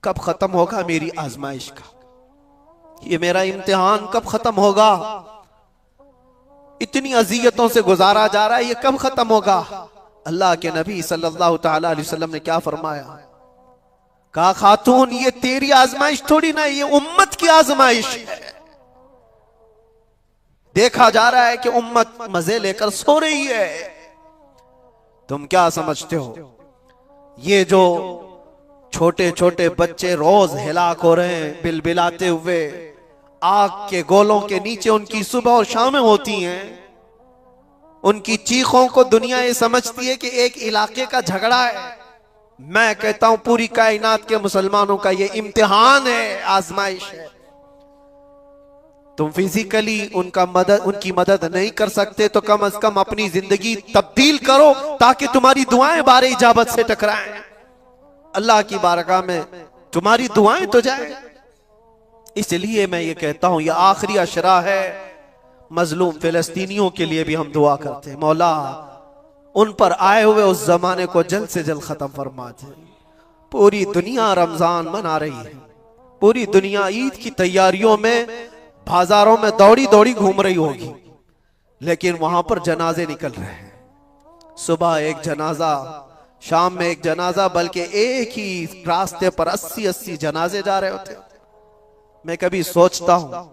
कब खत्म होगा मेरी आजमाइश का, ये मेरा इम्तिहान कब खत्म होगा, इतनी अजियतों से गुजारा जा रहा है, ये कब खत्म होगा। अल्लाह के नबी सल्लल्लाहु ताला अलैहि वसल्लम ने क्या फरमाया? कहा, खातून ये तेरी आजमाइश थोड़ी ना, ये उम्मत की आजमाइश है। देखा जा रहा है कि उम्मत मजे लेकर सो रही है। तुम क्या समझते हो, ये जो छोटे छोटे बच्चे रोज हिलाक हो रहे हैं बिलबिलाते हुए, आग के गोलों के नीचे उनकी सुबह और शामें होती हैं, उनकी चीखों को दुनिया ये समझती है कि एक इलाके का झगड़ा है। मैं कहता हूं पूरी कायनात के मुसलमानों का ये इम्तिहान है, आजमाइश है। तुम फिजिकली उनकी मदद नहीं कर सकते तो कम से कम अपनी जिंदगी तब्दील करो ताकि तुम्हारी दुआएं बारे इजाबत से टकराएं, अल्लाह की बारगाह में तुम्हारी दुआएं तो जाए। इसलिए मैं ये कहता हूं ये आखिरी अशरा है। मजलूम फिलिस्तीनियों के लिए भी हम दुआ करते हैं, मौला उन पर आए हुए उस जमाने को जल्द से जल्द खत्म फरमा दे। पूरी दुनिया रमजान मना रही है, पूरी दुनिया ईद की तैयारियों में बाजारों में दौड़ी दौड़ी घूम रही होगी, लेकिन वहां पर जनाजे निकल रहे हैं। सुबह एक जनाजा, शाम में एक जनाजा, बल्कि एक ही रास्ते पर 80-80 जनाजे जा रहे होते। मैं कभी सोचता हूं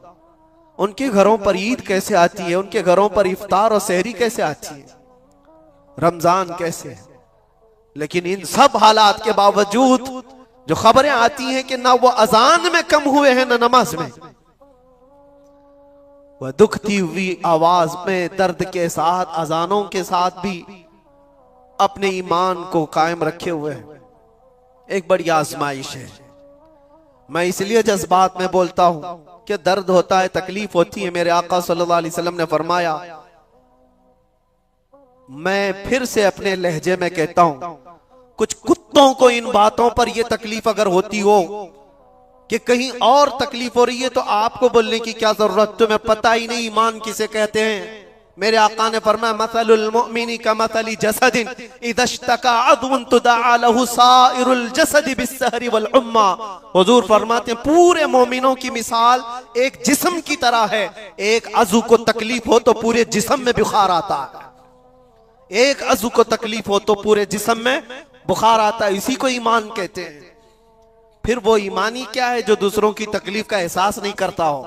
उनके घरों पर ईद कैसे आती है, उनके घरों पर इफ्तार और सहरी कैसे आती है, रमजान कैसे है। लेकिन इन सब हालात के बावजूद जो खबरें आती हैं कि ना वो अजान में कम हुए हैं ना नमाज में, वह दुखती हुई आवाज में दर्द के साथ अजानों के साथ भी अपने ईमान को कायम रखे हुए हैं। एक बड़ी आजमाइश है। मैं इसलिए जज्बात में बोलता हूं कि दर्द होता है, तकलीफ होती है। मेरे आका सल्लल्लाहु अलैहि वसल्लम ने फरमाया, मैं फिर से अपने लहजे में कहता हूं, कुछ कुत्तों को इन बातों पर यह तकलीफ अगर होती हो कि कहीं और तकलीफ हो रही है तो आपको बोलने की क्या जरूरत, तुम्हें पता ही नहीं ईमान किसे कहते हैं। मेरे आका ने फरमाया, मसलुल मुमिनी का मसली जसदिन इदश्तका अदुन तुदआ लहु साइरुल जसद बिस्सहरी वल उम्मा। हुजूर फरमाते हैं, पूरे मोमिनों की मिसाल एक जिस्म की तरह है। एक अज़ू को तकलीफ हो तो पूरे जिस्म में बुखार आता है, एक अज़ू को तकलीफ हो तो पूरे जिस्म में बुखार आता है। इसी को ईमान कहते हैं। फिर वो ईमानी क्या है जो दूसरों की तकलीफ का एहसास नहीं करता हो।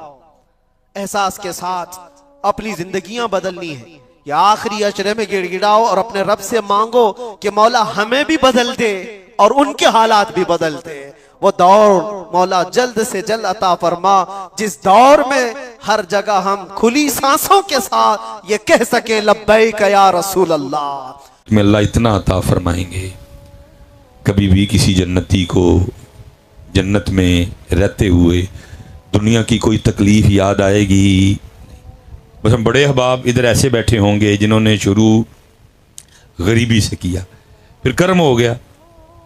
एहसास के साथ अपनी जिंदगियां बदलनी है। या आखिरी अशरे में गिड़गिड़ाओ और अपने रब से मांगो कि मौला हमें भी बदल दे और उनके हालात भी बदल दे। वो दौर मौला जल्द से जल्द अता फरमा जिस दौर में हर जगह हम खुली सांसों के साथ ये कह सके लब्बैक या रसूल अल्लाह। में अल्लाह इतना अता फरमाएंगे, कभी भी किसी जन्नती को जन्नत में रहते हुए दुनिया की कोई तकलीफ याद आएगी। बस हम बड़े अहबाब इधर ऐसे बैठे होंगे जिन्होंने शुरू गरीबी से किया, फिर कर्म हो गया,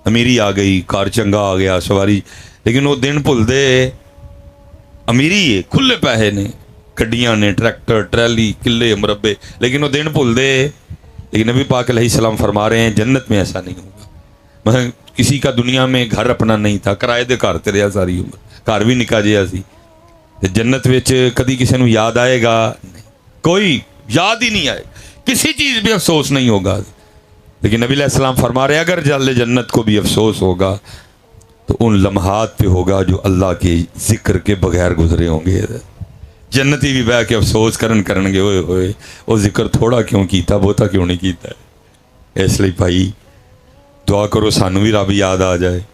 अमीरी आ गई, कार चंगा आ गया, सवारी, लेकिन वो दिन भुल दे अमीरी है, खुले पैसे ने, गड्डियां ने, ट्रैक्टर, ट्रैली, किले मुरब्बे, लेकिन वो दिन भुल दे। लेकिन नबी पाक अलैहिस्सलाम फरमा रहे हैं, जन्नत में ऐसा नहीं होगा। मैं किसी का दुनिया में घर अपना नहीं था, किराए दे घर ते रहा सारी उम्र, घर भी निका जिहा सी। जन्नत विच कदी किसी को याद आएगा नहीं, कोई याद ही नहीं आए, किसी चीज़ भी अफसोस नहीं होगा। लेकिन नबी अलैहिस्सलाम फरमा रहे अगर जाले जन्नत को भी अफसोस होगा तो उन लम्हात पे होगा जो अल्लाह के जिक्र के बगैर गुजरे होंगे। जन्नती भी बह के अफसोस करनगे, ओए होए वो जिक्र थोड़ा क्यों कीता, बहुता क्यों नहीं कीता। इसलिए भाई दुआ करो सानू भी रब याद आ जाए,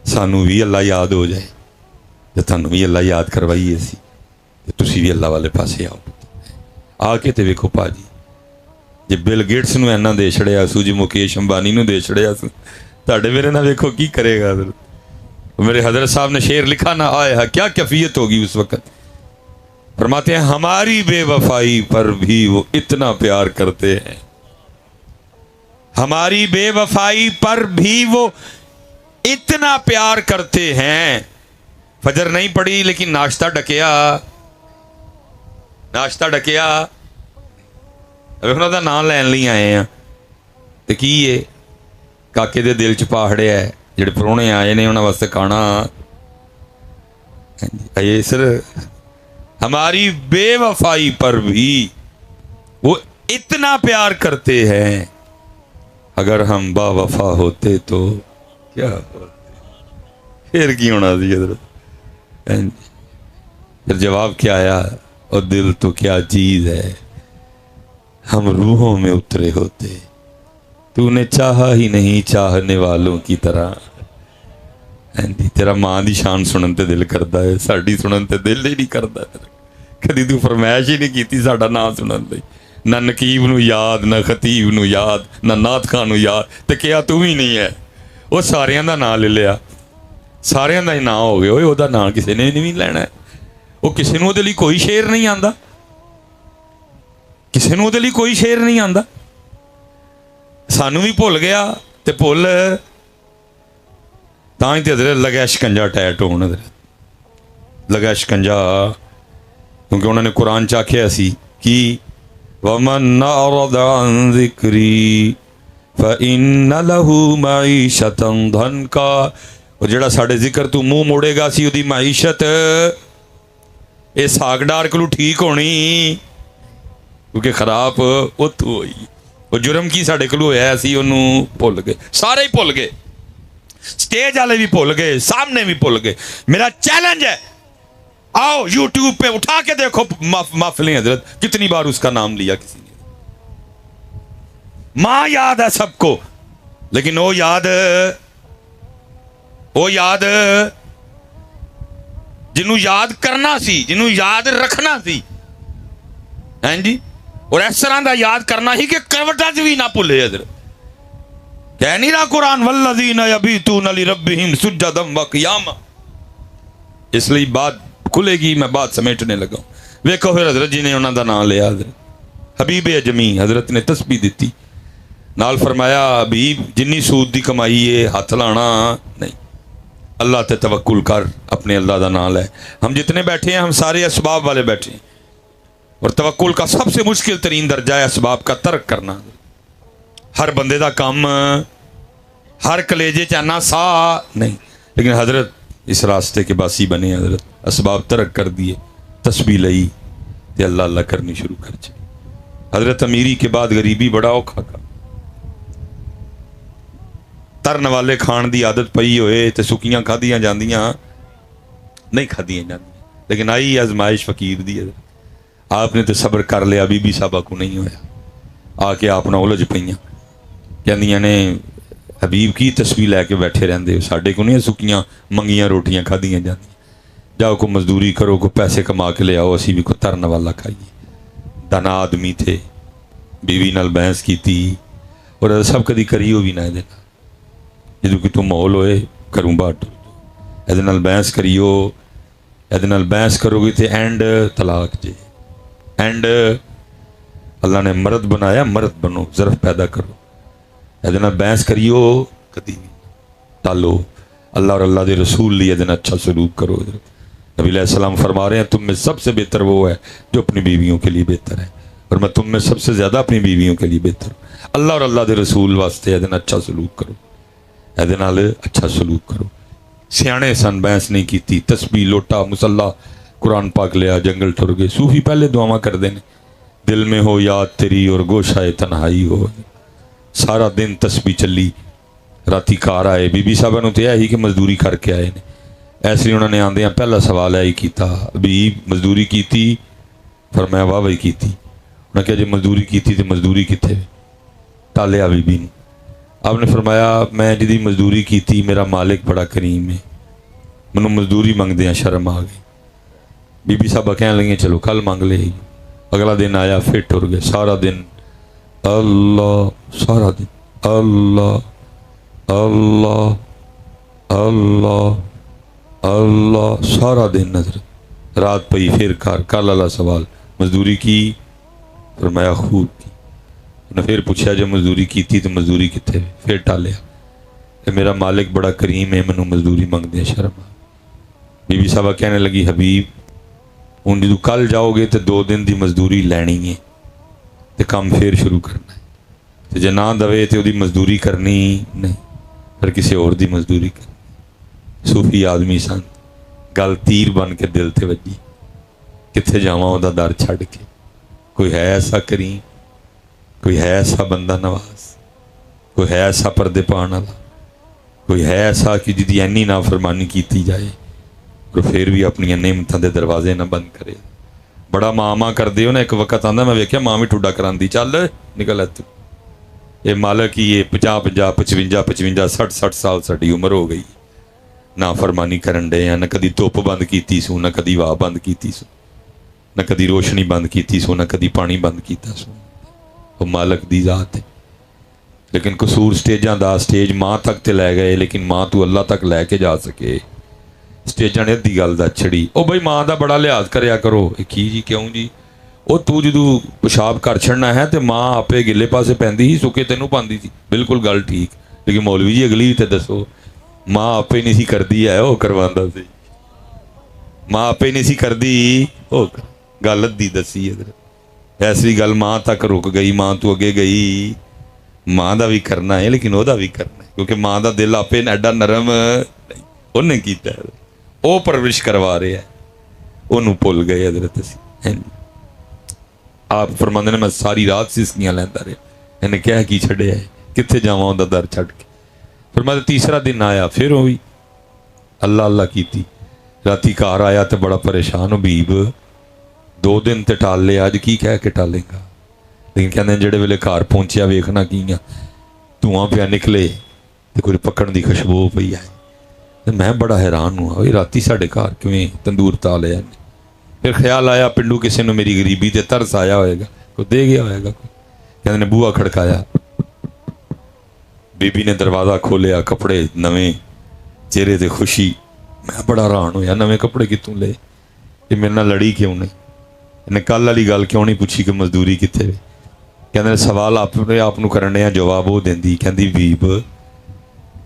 सानू भी अल्लाह याद हो जाए। तो थानू भी अल्लाह याद करवाइए असी, तो तुसी भी अल्लाह वाले पासे आओ। आके तो वेखो भाजी, जे बिल गेट्स नूं इन्ना दे छड़िया सू, जी मुकेश अंबानी नूं दे छड़िया सू, तुहाडे मेरे नाल वेखो की करेगा। मेरे हजरत साहब ने शेर लिखा ना, आया क्या कैफियत होगी उस वक्त। फरमाते हैं हमारी बेवफाई पर भी वो इतना प्यार करते हैं, हमारी बेवफाई पर भी वो इतना प्यार करते हैं। फजर नहीं पड़ी लेकिन नाश्ता डकिया, नाश्ता डकिया, उन्होंने नाम लैन लिए आए हैं तो की है काके दे दिल च पाहड़िया है, जेडे परौने आए ने उन्होंने वास्ते खाना। ये सर हमारी बेवफाई पर भी वो इतना प्यार करते हैं, अगर हम बावफा होते तो क्या होते, फिर की होना सी। फिर जवाब क्या आया, और दिल तो क्या चीज है, हम रूहों में उतरे होते, तूने चाहा ही नहीं चाहने वालों की तरह। तेरा मां की शान सुनन ते दिल करता है, साड़ी सुनन ते दिल ही नहीं करता। कदी तू फरमाइश ही नहीं की साडा नाम सुनन दी, ना नकीब नू याद, ना खतीब नू याद, ना नात खान नू याद, तो क्या तू ही नहीं है। वो सारियां दा नाम ले लिया, सारियां दा ही नाम हो गया, ओहदा नाम किसी ने नहीं लेना है। वो किसी नूं ओहदे लई कोई शेर नहीं आंदा, किसी नूं ओहदे लई कोई शेर नहीं आंदा। सानू भी भुल गया ते भुल तां ही ते लगा शिकंजा टैट होण, लगा शिकंजा, क्योंकि उन्होंने कुरान च आख्या सी कि वमन अरद अन ज़िक्री फ़इन्न लहू मईशतन धनका, और जिहड़ा साडे जिक्र तू मूँह मोड़ेगा सी उहदी मईशत ये सागडार कोलों ठीक होनी, क्योंकि खराब उत्थों होई। वो जुर्म की साडे कोलों होया सी उहनूं भुल गए, सारे ही भुल गए, स्टेज वाले भी भुल गए, सामने भी भुल गए। मेरा चैलेंज है, आओ यूट्यूब पे उठा के देखो महफिलें हजरत, कितनी बार उसका नाम लिया किसी ने। मां याद है सबको, लेकिन वो याद जिन्हों याद करना सी, जिन्हों याद रखना सी, हैं जी, और इस तरह का याद करना ही कि करवटा च भी ना भुले। हजरत कह नहीं रहा कुरान, वल्लज़ीना यबीतूना लिरब्बिहिम सुज्जदन व क़ियामा। इसलिए बात खुलेगी, मैं बात समेटने लगा। वेखो फिर हजरत जी ने उन्होंने नाम लिया, हजरत हबीब अजमी हजरत ने तस्बीह दी, नाल फरमाया हबीब जिन्नी सूद की कमाई है हाथ लाना नहीं, अल्लाह ते तवक्कुल कर, अपने अल्लाह का नाम है। हम जितने बैठे हैं हम सारे असबाब वाले बैठे हैं, और तवक्कुल का सबसे मुश्किल तरीन दर्जा है असबाब का तर्क करना। हर बंदे का काम, हर कलेजे चाहना सा नहीं, लेकिन हजरत इस रास्ते के बासी बने, हजरत असबाब तर्क कर दिए, तस्बीह लई ते अल्लाह अल्लाह करनी शुरू कर दी। हजरत अमीरी के बाद गरीबी बड़ा औखा का, तरन वाले खाण की आदत पई होए तो सुखियां खादियां जांदियां नहीं, खादियां जांदियां, लेकिन आई आजमाइश फकीर दी। आपने तो सब्र कर लिया, बीबी साहबा को नहीं होया, आके आपना उलझ पईयां, कहंदियां ने हबीब की तस्वीर लैके बैठे रहंदे हो, साडे को नहीं सुखियां मंगियां रोटियां खादियां जांदियां, जाओ को मजदूरी करो, को पैसे कमा के ले आओ, असी भी को तरन वाला खाइए। दाना आदमी थे, बीवी नाल बहस की और सब कदी करियो भी ना, जो कि तू माहौल होए घरों बाहर टुर जाओ, ये नाल बहस करियो, ये नाल बहस करोगे तो एंड तलाक जे, एंड अल्लाह ने मर्द बनाया, मर्द बनो, ज़र्फ पैदा करो, ये नाल बहस करियो कदी भी टालो, अल्लाह और अल्लाह के रसूल लिए अच्छा सलूक करो। नबी अलैहिस्सलाम फरमा रहे हैं तुम में सबसे बेहतर वो है जो अपनी बीवियों के लिए बेहतर है, और मैं तुम में सबसे ज़्यादा अपनी बीवियों के लिए बेहतर हूँ। अल्लाह और अल्लाह के रसूल वास्ते ये अच्छा सलूक करो, ये नाल अच्छा सलूक करो। सियाने सन, बहस नहीं की, तस्बीह लोटा मुसल्ला कुरान पाक लिया, जंगल टुर गए। सूफी पहले दुआवां करते हैं, दिल में हो याद तेरी और गोशाए तन्हाई हो, सारा दिन तस्बीह चली, राती कार आए, बीबी साहबा नूं ते यही कि मजदूरी करके आए ने, ऐसे उन्होंने आंदियां पहला सवाल यही किया, भी मजदूरी की? फरमाया वाह भाई की। उन्हें कहा जो मजदूरी की तो मजदूरी कितने? टालिया बीबी ने। आपने फरमाया मैं जिहदी मजदूरी की मेरा मालिक बड़ा करीम है, मैनू मजदूरी मंगदे शर्म आ गई। बीबी साहबा कह लगी चलो कल मंग ले। अगला दिन आया फिर टुर गए, सारा दिन अल्लाह, सारा दिन अल्लाह अल्लाह अल्लाह अल्लाह, सारा दिन नजर। रात पई फिर कल वाला सवाल मजदूरी की? फरमाया खूब की। उन्हें फिर पूछा जो मजदूरी की तो मजदूरी कितने? फिर टालिया, मेरा मालिक बड़ा करीम है, मैनू मजदूरी मंगदे शर्म। बीबी साहबा कहने लगी हबीब हूँ जो कल जाओगे तो 2 दिन की मजदूरी लैनी है तो काम फिर शुरू करना है, तो जे ना दवे तो वही मजदूरी करनी नहीं, फिर किसी और की मजदूरी करनी। सूफी आदमी सन, गल तीर बन के दिल ते वजी, कित्थे जावां उहदा दर छड़ के। कोई है ऐसा करीम, कोई है ऐसा बंदा नवाज, कोई है ऐसा पर्दे पाने वाला, कोई है ऐसा कि जिहदी इन्नी नाफरमानी की जाए और फिर भी अपन नेमतां दे दरवाजे ना बंद करे। बड़ा मां करदे हो ना, एक वक्त आंदा मैं वेख्या मां भी ठुड्डा करांदी, चल निकल इत्थों। ये मालक ही ये 50-50 55-55 60-60 साल साडी उम्र हो गई, ना फरमानी करन डे हैं, न कदी धुप बंद की सू, न कदी वाह बंद की सू, न कदी रोशनी बंद की सू, न कदी पानी बंद किया सू। वो मालक दी जात है। लेकिन कसूर स्टेजां दा, स्टेज मां तक तो लै गए, लेकिन मां तू अल्लाह तक लैके जा सके। स्टेजां ने अद्धी गल दा छड़ी, ओ बई मां का बड़ा लिहाज करया करो। की जी क्यों जी? वो तू जो पेशाब कर छड़ना है तो मां आपे गिले पासे पैंदी ही, सुके तेनों पांदी सी। बिल्कुल गल ठीक, लेकिन मौलवी जी अगली तो दसो, मां आपे नहीं सी करदी है, वो करवांदा सी। मां आपे नहीं सी करदी, वो गल अद्धी दसी। ऐसी गल मां तक रुक गई, मां तू अगे गई माँ का भी करना है लेकिन वह भी करना है, क्योंकि माँ का दिल आपे एडा नरम उन्हें किया, वो परवरिश करवा रहा है, उन्होंने भुल गए हजरत असी। आप फरमाते ने मैं सारी रात सिसकियां लैंदा रहा, इन्हें कह की छड़िया है, कित्थे जावां उहदा दर छड़ के। फिर मैं तीसरा दिन आया, फिर वो भी अल्लाह अल्लाह की, राती घर आया तो बड़ा परेशान, हबीब 2 दिन तो टाल लिया, अज की कह के टालेगा। लेकिन कहते जेड़े वेले घर पहुंचया वेखना की धुआं पिया निकले तो कोई पकड़ की खुशबू पई है, तो मैं बड़ा हैरान हुआ भाई राती साढ़े घर किवें तंदूर ता लिया। फिर ख्याल आया पिंडू किसी ने मेरी गरीबी ते तरस आया होएगा, कोई दे गया होएगा। कहते ने बूहा खड़काया, बीबी ने दरवाज़ा खोलिया, कपड़े नवे, चेहरे ते खुशी। मैं बड़ा हैरान होया, नवे कपड़े कितों ले, ये मेरे नाल लड़ी क्यों नहीं, इन्हें कल वाली गल क्यों नहीं पूछी कि मजदूरी कित्थे वे। कहते सवाल अपने आप नूं करने आ, जवाब वो देंदी, कहंदी बीब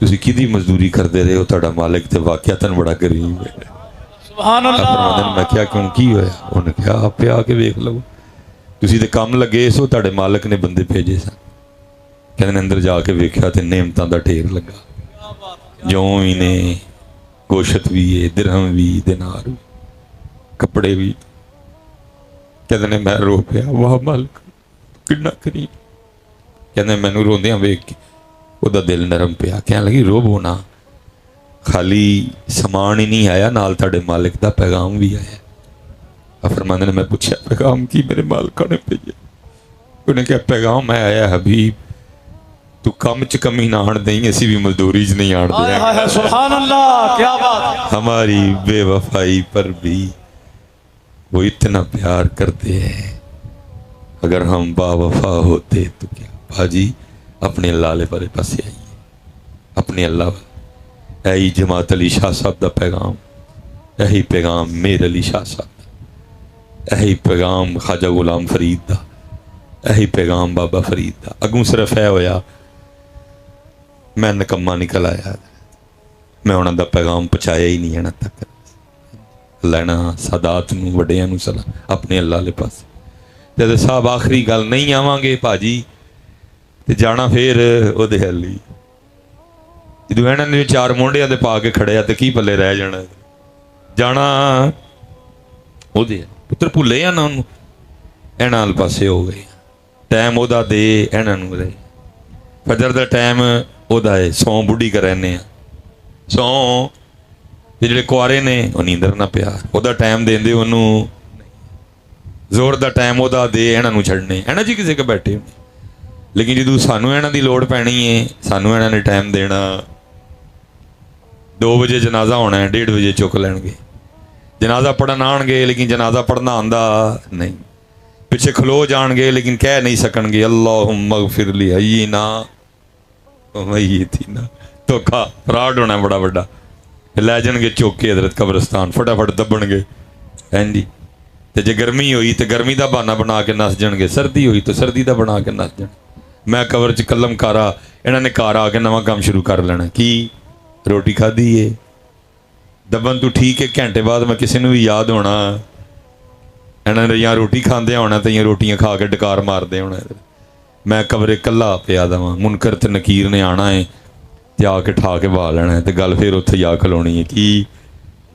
तुसीं किहदी मजदूरी करते रहे हो, तुहाडा मालिक ते वाकयातन बड़ा गरीब है। सुभान अल्लाह। मैं क्या क्यों की होया, उन्हें कहा आपे आके वेख लो, तुसीं ते काम लगे सो, तुहाडे मालिक ने बंदे भेजे सन। कहते अंदर जाके वेख्या तो नेमतां दा ढेर लगा, जौं भी ने, गोशत भी है, दिरहम भी, दिनार भी, कपड़े भी। कहते ने मैं रो पिया, वाह मालिक कितना करीब। कहते मैनू रोंदियां वेख के उहदा दिल नरम पिया, कहने लगी रोवो ना, खाली समान ही नहीं आया, नाल तुहाडे मालिक दा पैगाम भी आया। फरमांदे ने मैं पूछा पैगाम की मेरे मालिका ने भेजा, उन्हें कहा पैगाम है आया हबीब तू कम च कमी ना आन दई, असी भी मजदूरी च नहीं आन देंगे। सुभान अल्लाह, क्या बात। हमारी बेवफाई पर भी वो इतना प्यार करते हैं, अगर हम बावफा होते तो क्या। भाजी अपने अल्लाह वाले पासे आइए, अपने अल्लाह। यही जमात अली शाह साहब का पैगाम, यही पैगाम मेर अली शाह साहब, यही पैगाम ख्वाजा गुलाम फरीद का, यही पैगाम बाबा फरीद का। अगू सिर्फ है होया मैं नकम्मा निकल आया, मैं उन्हों का पैगाम पहुँचाया ही नहीं है तक। लैना सादात नूं वड्डियां नूं सलाम, अपने अल्लाह वाले पास। जब साहब आखिरी गल नहीं आवांगे भाजी तो जाना फिर उहदे हली, जो इन्हों ने 4 मोंडियां दे पा के खड़िया तो की पल्ले रह जाना, जाना उहदे पुत्र भुले आ ना उन्होंने, इन्हां वाले पासे हो गए। टाइम उहदा दे इन्हां नूं रहे, फजर का टाइम उहदा है, सौ बुढ़ी कराने सौ जिहड़े कुआरे ने वो नींदर ना प्यार, उहदा टाइम देंदे उन्होंने, जोर का टाइम उहदा दे इन्हां नूं छड्डने, इन्हां जी किसी के बैठे होने। लेकिन जो सानू इन्हां दी लोड़ पैनी है, सानू इन्हां ने टाइम देना, 2 बजे जनाजा होना है, 1:30 बजे चुक लैणगे, जनाजा पढ़न आउणगे लेकिन जनाजा पढ़ना आंदा नहीं, पिछे खलो जाणगे लेकिन कह नहीं सकणगे अल्लाहुम्मा ग़फ़िर ली हय्यिना व मय्यितिना। धोखा फ्रॉड होना बड़ा वड्डा, लै जाणगे चुक के हज़रत कब्रिस्तान, फटाफट दब्बणगे। हैं जी, तो जे गर्मी हुई तो गर्मी का बहाना बना के नस जाएंगे, सर्दी हुई तो सर्दी का बना के नस जाए। मैं कवर च कलम कारा, इन्होंने घर आके नवा काम शुरू कर लेना, कि रोटी खाधी है दबन तू ठीक है, घंटे बाद मैं किसी भी याद होना, इन्होंने या रोटी खाते होना तो या रोटियां खा के डकार मारते होना, मैं कवरे कला पिया दवा, मुनकर ते नकीर ने आना है ते आके ठा के बहा लेना है, तो गल फिर उत्थे जा खलोनी है कि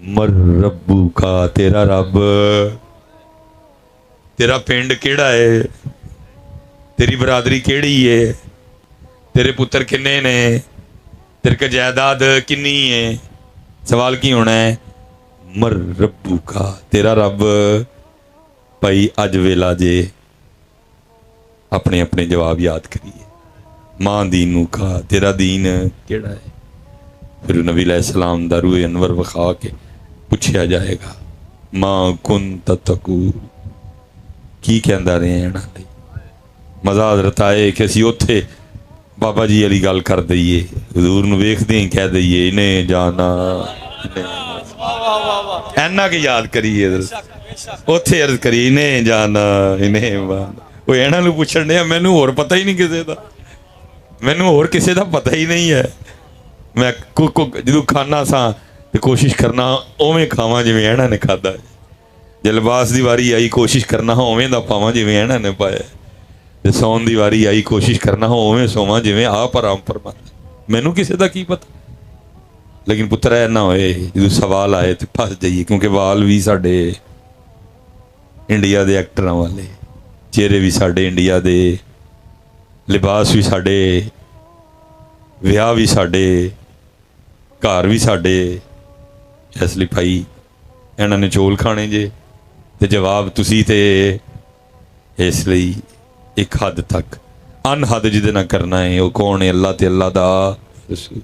मर रब्बू का, तेरा रब, तेरा पिंड केड़ा है, तेरी बरादरी केड़ी है, तेरे पुत्र किन्ने ने, तेरे को जायदाद किन्नी है। सवाल की होना है मर रब्बू का, तेरा रब। भाई अज वेला जे अपने अपने जवाब याद करिए। मां दीनू का, तेरा दीन केड़ा है। फिर नबी अलैहिस्सलाम दा रूह अनवर विखा के पूछा जाएगा मां कुन ततकू, की कहता रहे हैं। मज़ा हज़रत आए कि असी उत्थे बाबा जी वाली गल कर दईए, हजूर नूं वेखदे ही कह दईए इन्हें जाना, इन्ना के याद करिए, उत्थे अर्ज करिए इन्हें जाना, इन्हें वो इन्हां नूं पुछण डे, मैनूं होर पता ही नहीं किसी का, मैनूं होर किसी का पता ही नहीं है। मैं जो खाना सा तो कोशिश करना उवें खावां जिवें इन्हां ने खादा, जे लिबास की वारी आई कोशिश करना उवें दा पावां जिवें इन्हां ने पाया। ते सौन दी वारी आई कोशिश करना हो उवें सोवां जिवें आप आराम फरमांदा, मैनू किसी का की पता। लेकिन पुत्र ऐ ना होए जो सवाल आए तो फस जाइए, क्योंकि वाल भी साडे इंडिया दे एक्टरां वाले, चेहरे भी साडे इंडिया दे, लिबास भी साडे, विआह भी साडे, घर भी साडे। इसलिए भाई इन्हां ने चौल खाने जे ते जवाब तुसी ते, इसलिए एक हद तक अनहद जिहदे नाल करना है। वो कौन है? अल्लाह ते अल्लाह दा रसूल।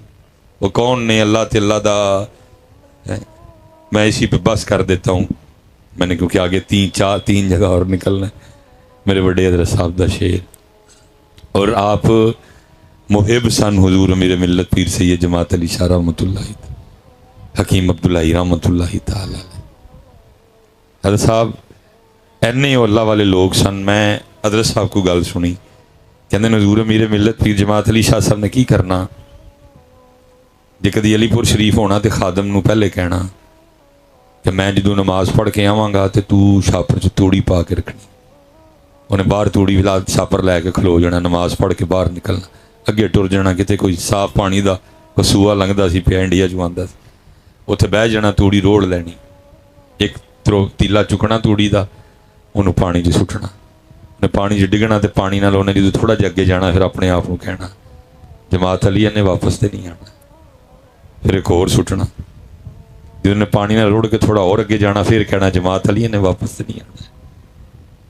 वो कौन ने? अल्लाह ते अल्लाह दा है। मैं इसी पे बस कर देता हूँ मैंने, क्योंकि आगे तीन जगह और निकलना है। मेरे बड़े हज़रत साहब दा शेर, और आप मुहिब सन हुजूर मेरे मिल्लत पीर सैयद जमात अली शाह रहमतुल्लाह, हकीम अब्दुल्लाही रहमतुल्लाही ताला। हज़रत साहब इन्ने अल्लाह वाले लोग सन। मैं हज़रत साहब को गल सुनी, कहते हुजूर मेरे मिल्लत पीर जमात अली शाह साहब ने की करना, जे कदी अलीपुर शरीफ होना तो खादम नूं पहले कहना कि मैं जो नमाज पढ़ के आवांगा तो तू छापर च तूड़ी पा के रखनी। उन्हें बाहर तूड़ी विला छापर लैके खलो जाना, नमाज पढ़ के बाहर निकलना, अगे टुर जाना। कितने कोई साफ पानी का कोई सूआ लंघदा सी पिया इंडिया चों आंदा सी, उत्थे बह जाना, तूड़ी रोड़ लैनी, एक तीला चुकना तूड़ी का, उन्होंने पानी च सुट्टना, उन्हें पानी च डिगना तो पानी नाल उन्हें जो थोड़ा जिहा अगे जाना, फिर अपने आप को कहना जमात अली ने वापस तो नहीं आना, फिर एक होर सुट्टना, जो उन्हें पानी नाल रुड़ के थोड़ा और अगे जाना, फिर कहना जमात अली ने वापस तो नहीं आना।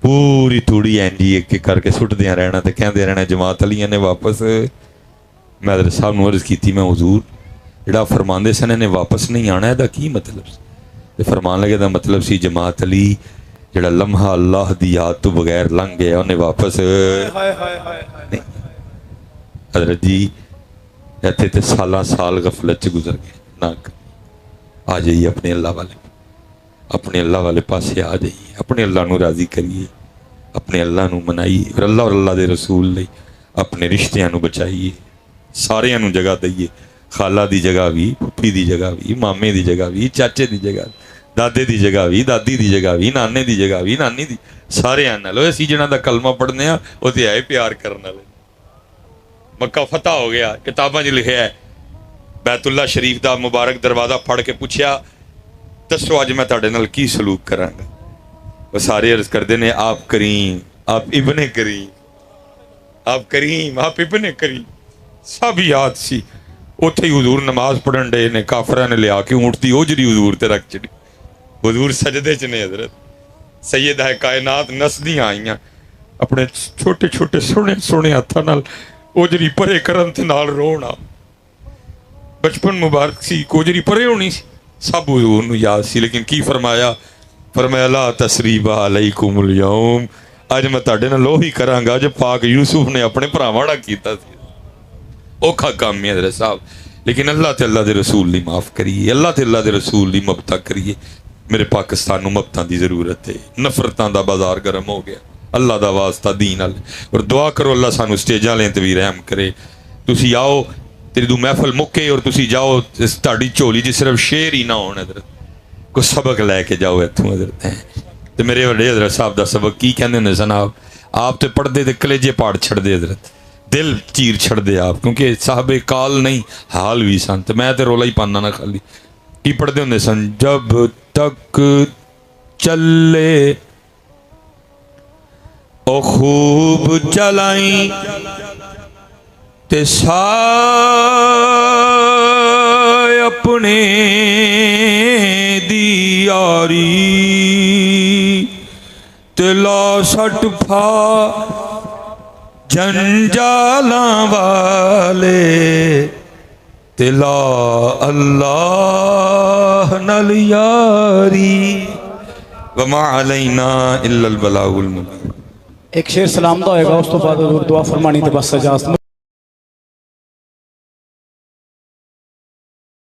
पूरी तूड़ी इंजी एक एक करके सुटदियां रहना तो कहते रहना जमात अली ने वापस। मैं हज़रत साहब नूं अर्ज़ की, मैं हुजूर जिहड़ा फरमांदे सन इन्हें वापस नहीं आना, इहदा की मतलब सी? ते फरमान लगे दा मतलब सी जमात अली जिहड़ा लम्हा अल्लाह दी याद तो बगैर लंघ गया उन्हें वापस नहीं। हज़रत जी इत्थे ते सालां साल गफलत च गुजर गए ना। आ जाइए अपने अल्लाह वाले, अपने अल्लाह वाले पासे आ जाइए, अपने अल्लाह नूं राज़ी करिए, अपने अल्लाह नूं मनाइए, फिर अल्लाह और अल्लाह दे रसूल लई अपने रिश्तियां नूं बचाइए, सारियां नूं जगह दईए। खाला दी जगह भी, फुफी दी जगह भी, मामे दी जगह भी, चाचे दी जगह, दादे दी जगह भी, दादी दी जगह भी, नाने दी जगह भी, नानी दी, सारे नाल असीं जिन्हां दा कलमा पढ़ने आ वो ते है प्यार करने वाले। मक्का फतह हो गया, किताबां च लिखिया है, बैतुल्ला शरीफ का मुबारक दरवाजा फड़ के पूछया दसो अज मैं तुहाडे नाल की सलूक करांगा। वो सारे अर्ज करते ने आप करीम, आप इब्ने करीम, आप करीम, आप इब्ने करीम, सब याद सी। उत्थे ही हुजूर नमाज पढ़न डे ने, काफरा ने लिया के ऊँट दी ओजरी हुजूर ते रख छड़ी, हुजूर सजदे च ने। हजरत सैयद है कायनात नसदियां आईयां अपने छोटे छोटे सोहने सोहने हत्थां नाल ओजरी परे करन ते नाल रोना। बचपन मुबारक सी, कोजरी परे होनी सी, सब हुजूर नूं याद सी। लेकिन की फरमाया? फरमाया ला तसरीबा अलैकुमुल यौम, अज मैं तुहाडे नाल ओही करांगा जो पाक यूसुफ ने अपने भरावां नाल कीता सी। औखा काम है हज़रत साहब, लेकिन अल्लाह ते अल्लाह दे रसूल दी माफ़ करिए, अल्लाह ते अल्लाह दे रसूल दी मुहब्बत करिए। मेरे पाकिस्तान नूं मुहब्बतां दी जरूरत है, नफरतां दा बाजार गर्म हो गया। अल्लाह दा वास्ता दीन अल, और दुआ करो अल्लाह सानू स्टेजां लें ते भी रहम करे। तुसी आओ, तेरी दू महफल मुक्के और तुसी जाओ, तुहाडी झोली च सिर्फ शेर ही ना होण, हज़रत कोई सबक लैके जाओ इत्थों। हज़रत ते मेरे वड्डे हज़रत साहब दा सबक की कहंदे हुंदे सन, आप तो पढ़दे ते कलेजे पाड़ छड़दे, हज़रत दिल चीर छड़दे आप, क्योंकि साहबे काल नहीं हाल भी सन। तो मैं तो रोला ही पाना ना, खाली की पढ़ते होंगे सन, जब तक चले ओ खूब चलाई ते साय अपने दी यारी ते ला सट फा जंजाला वाले तिला अल्लाह नल यारी वमा अलैना इल्लल बलागुल मुबीन। एक शेर सलाम दा होएगा, उस तो बाद दुआ फरमानी ते बस इजाजत।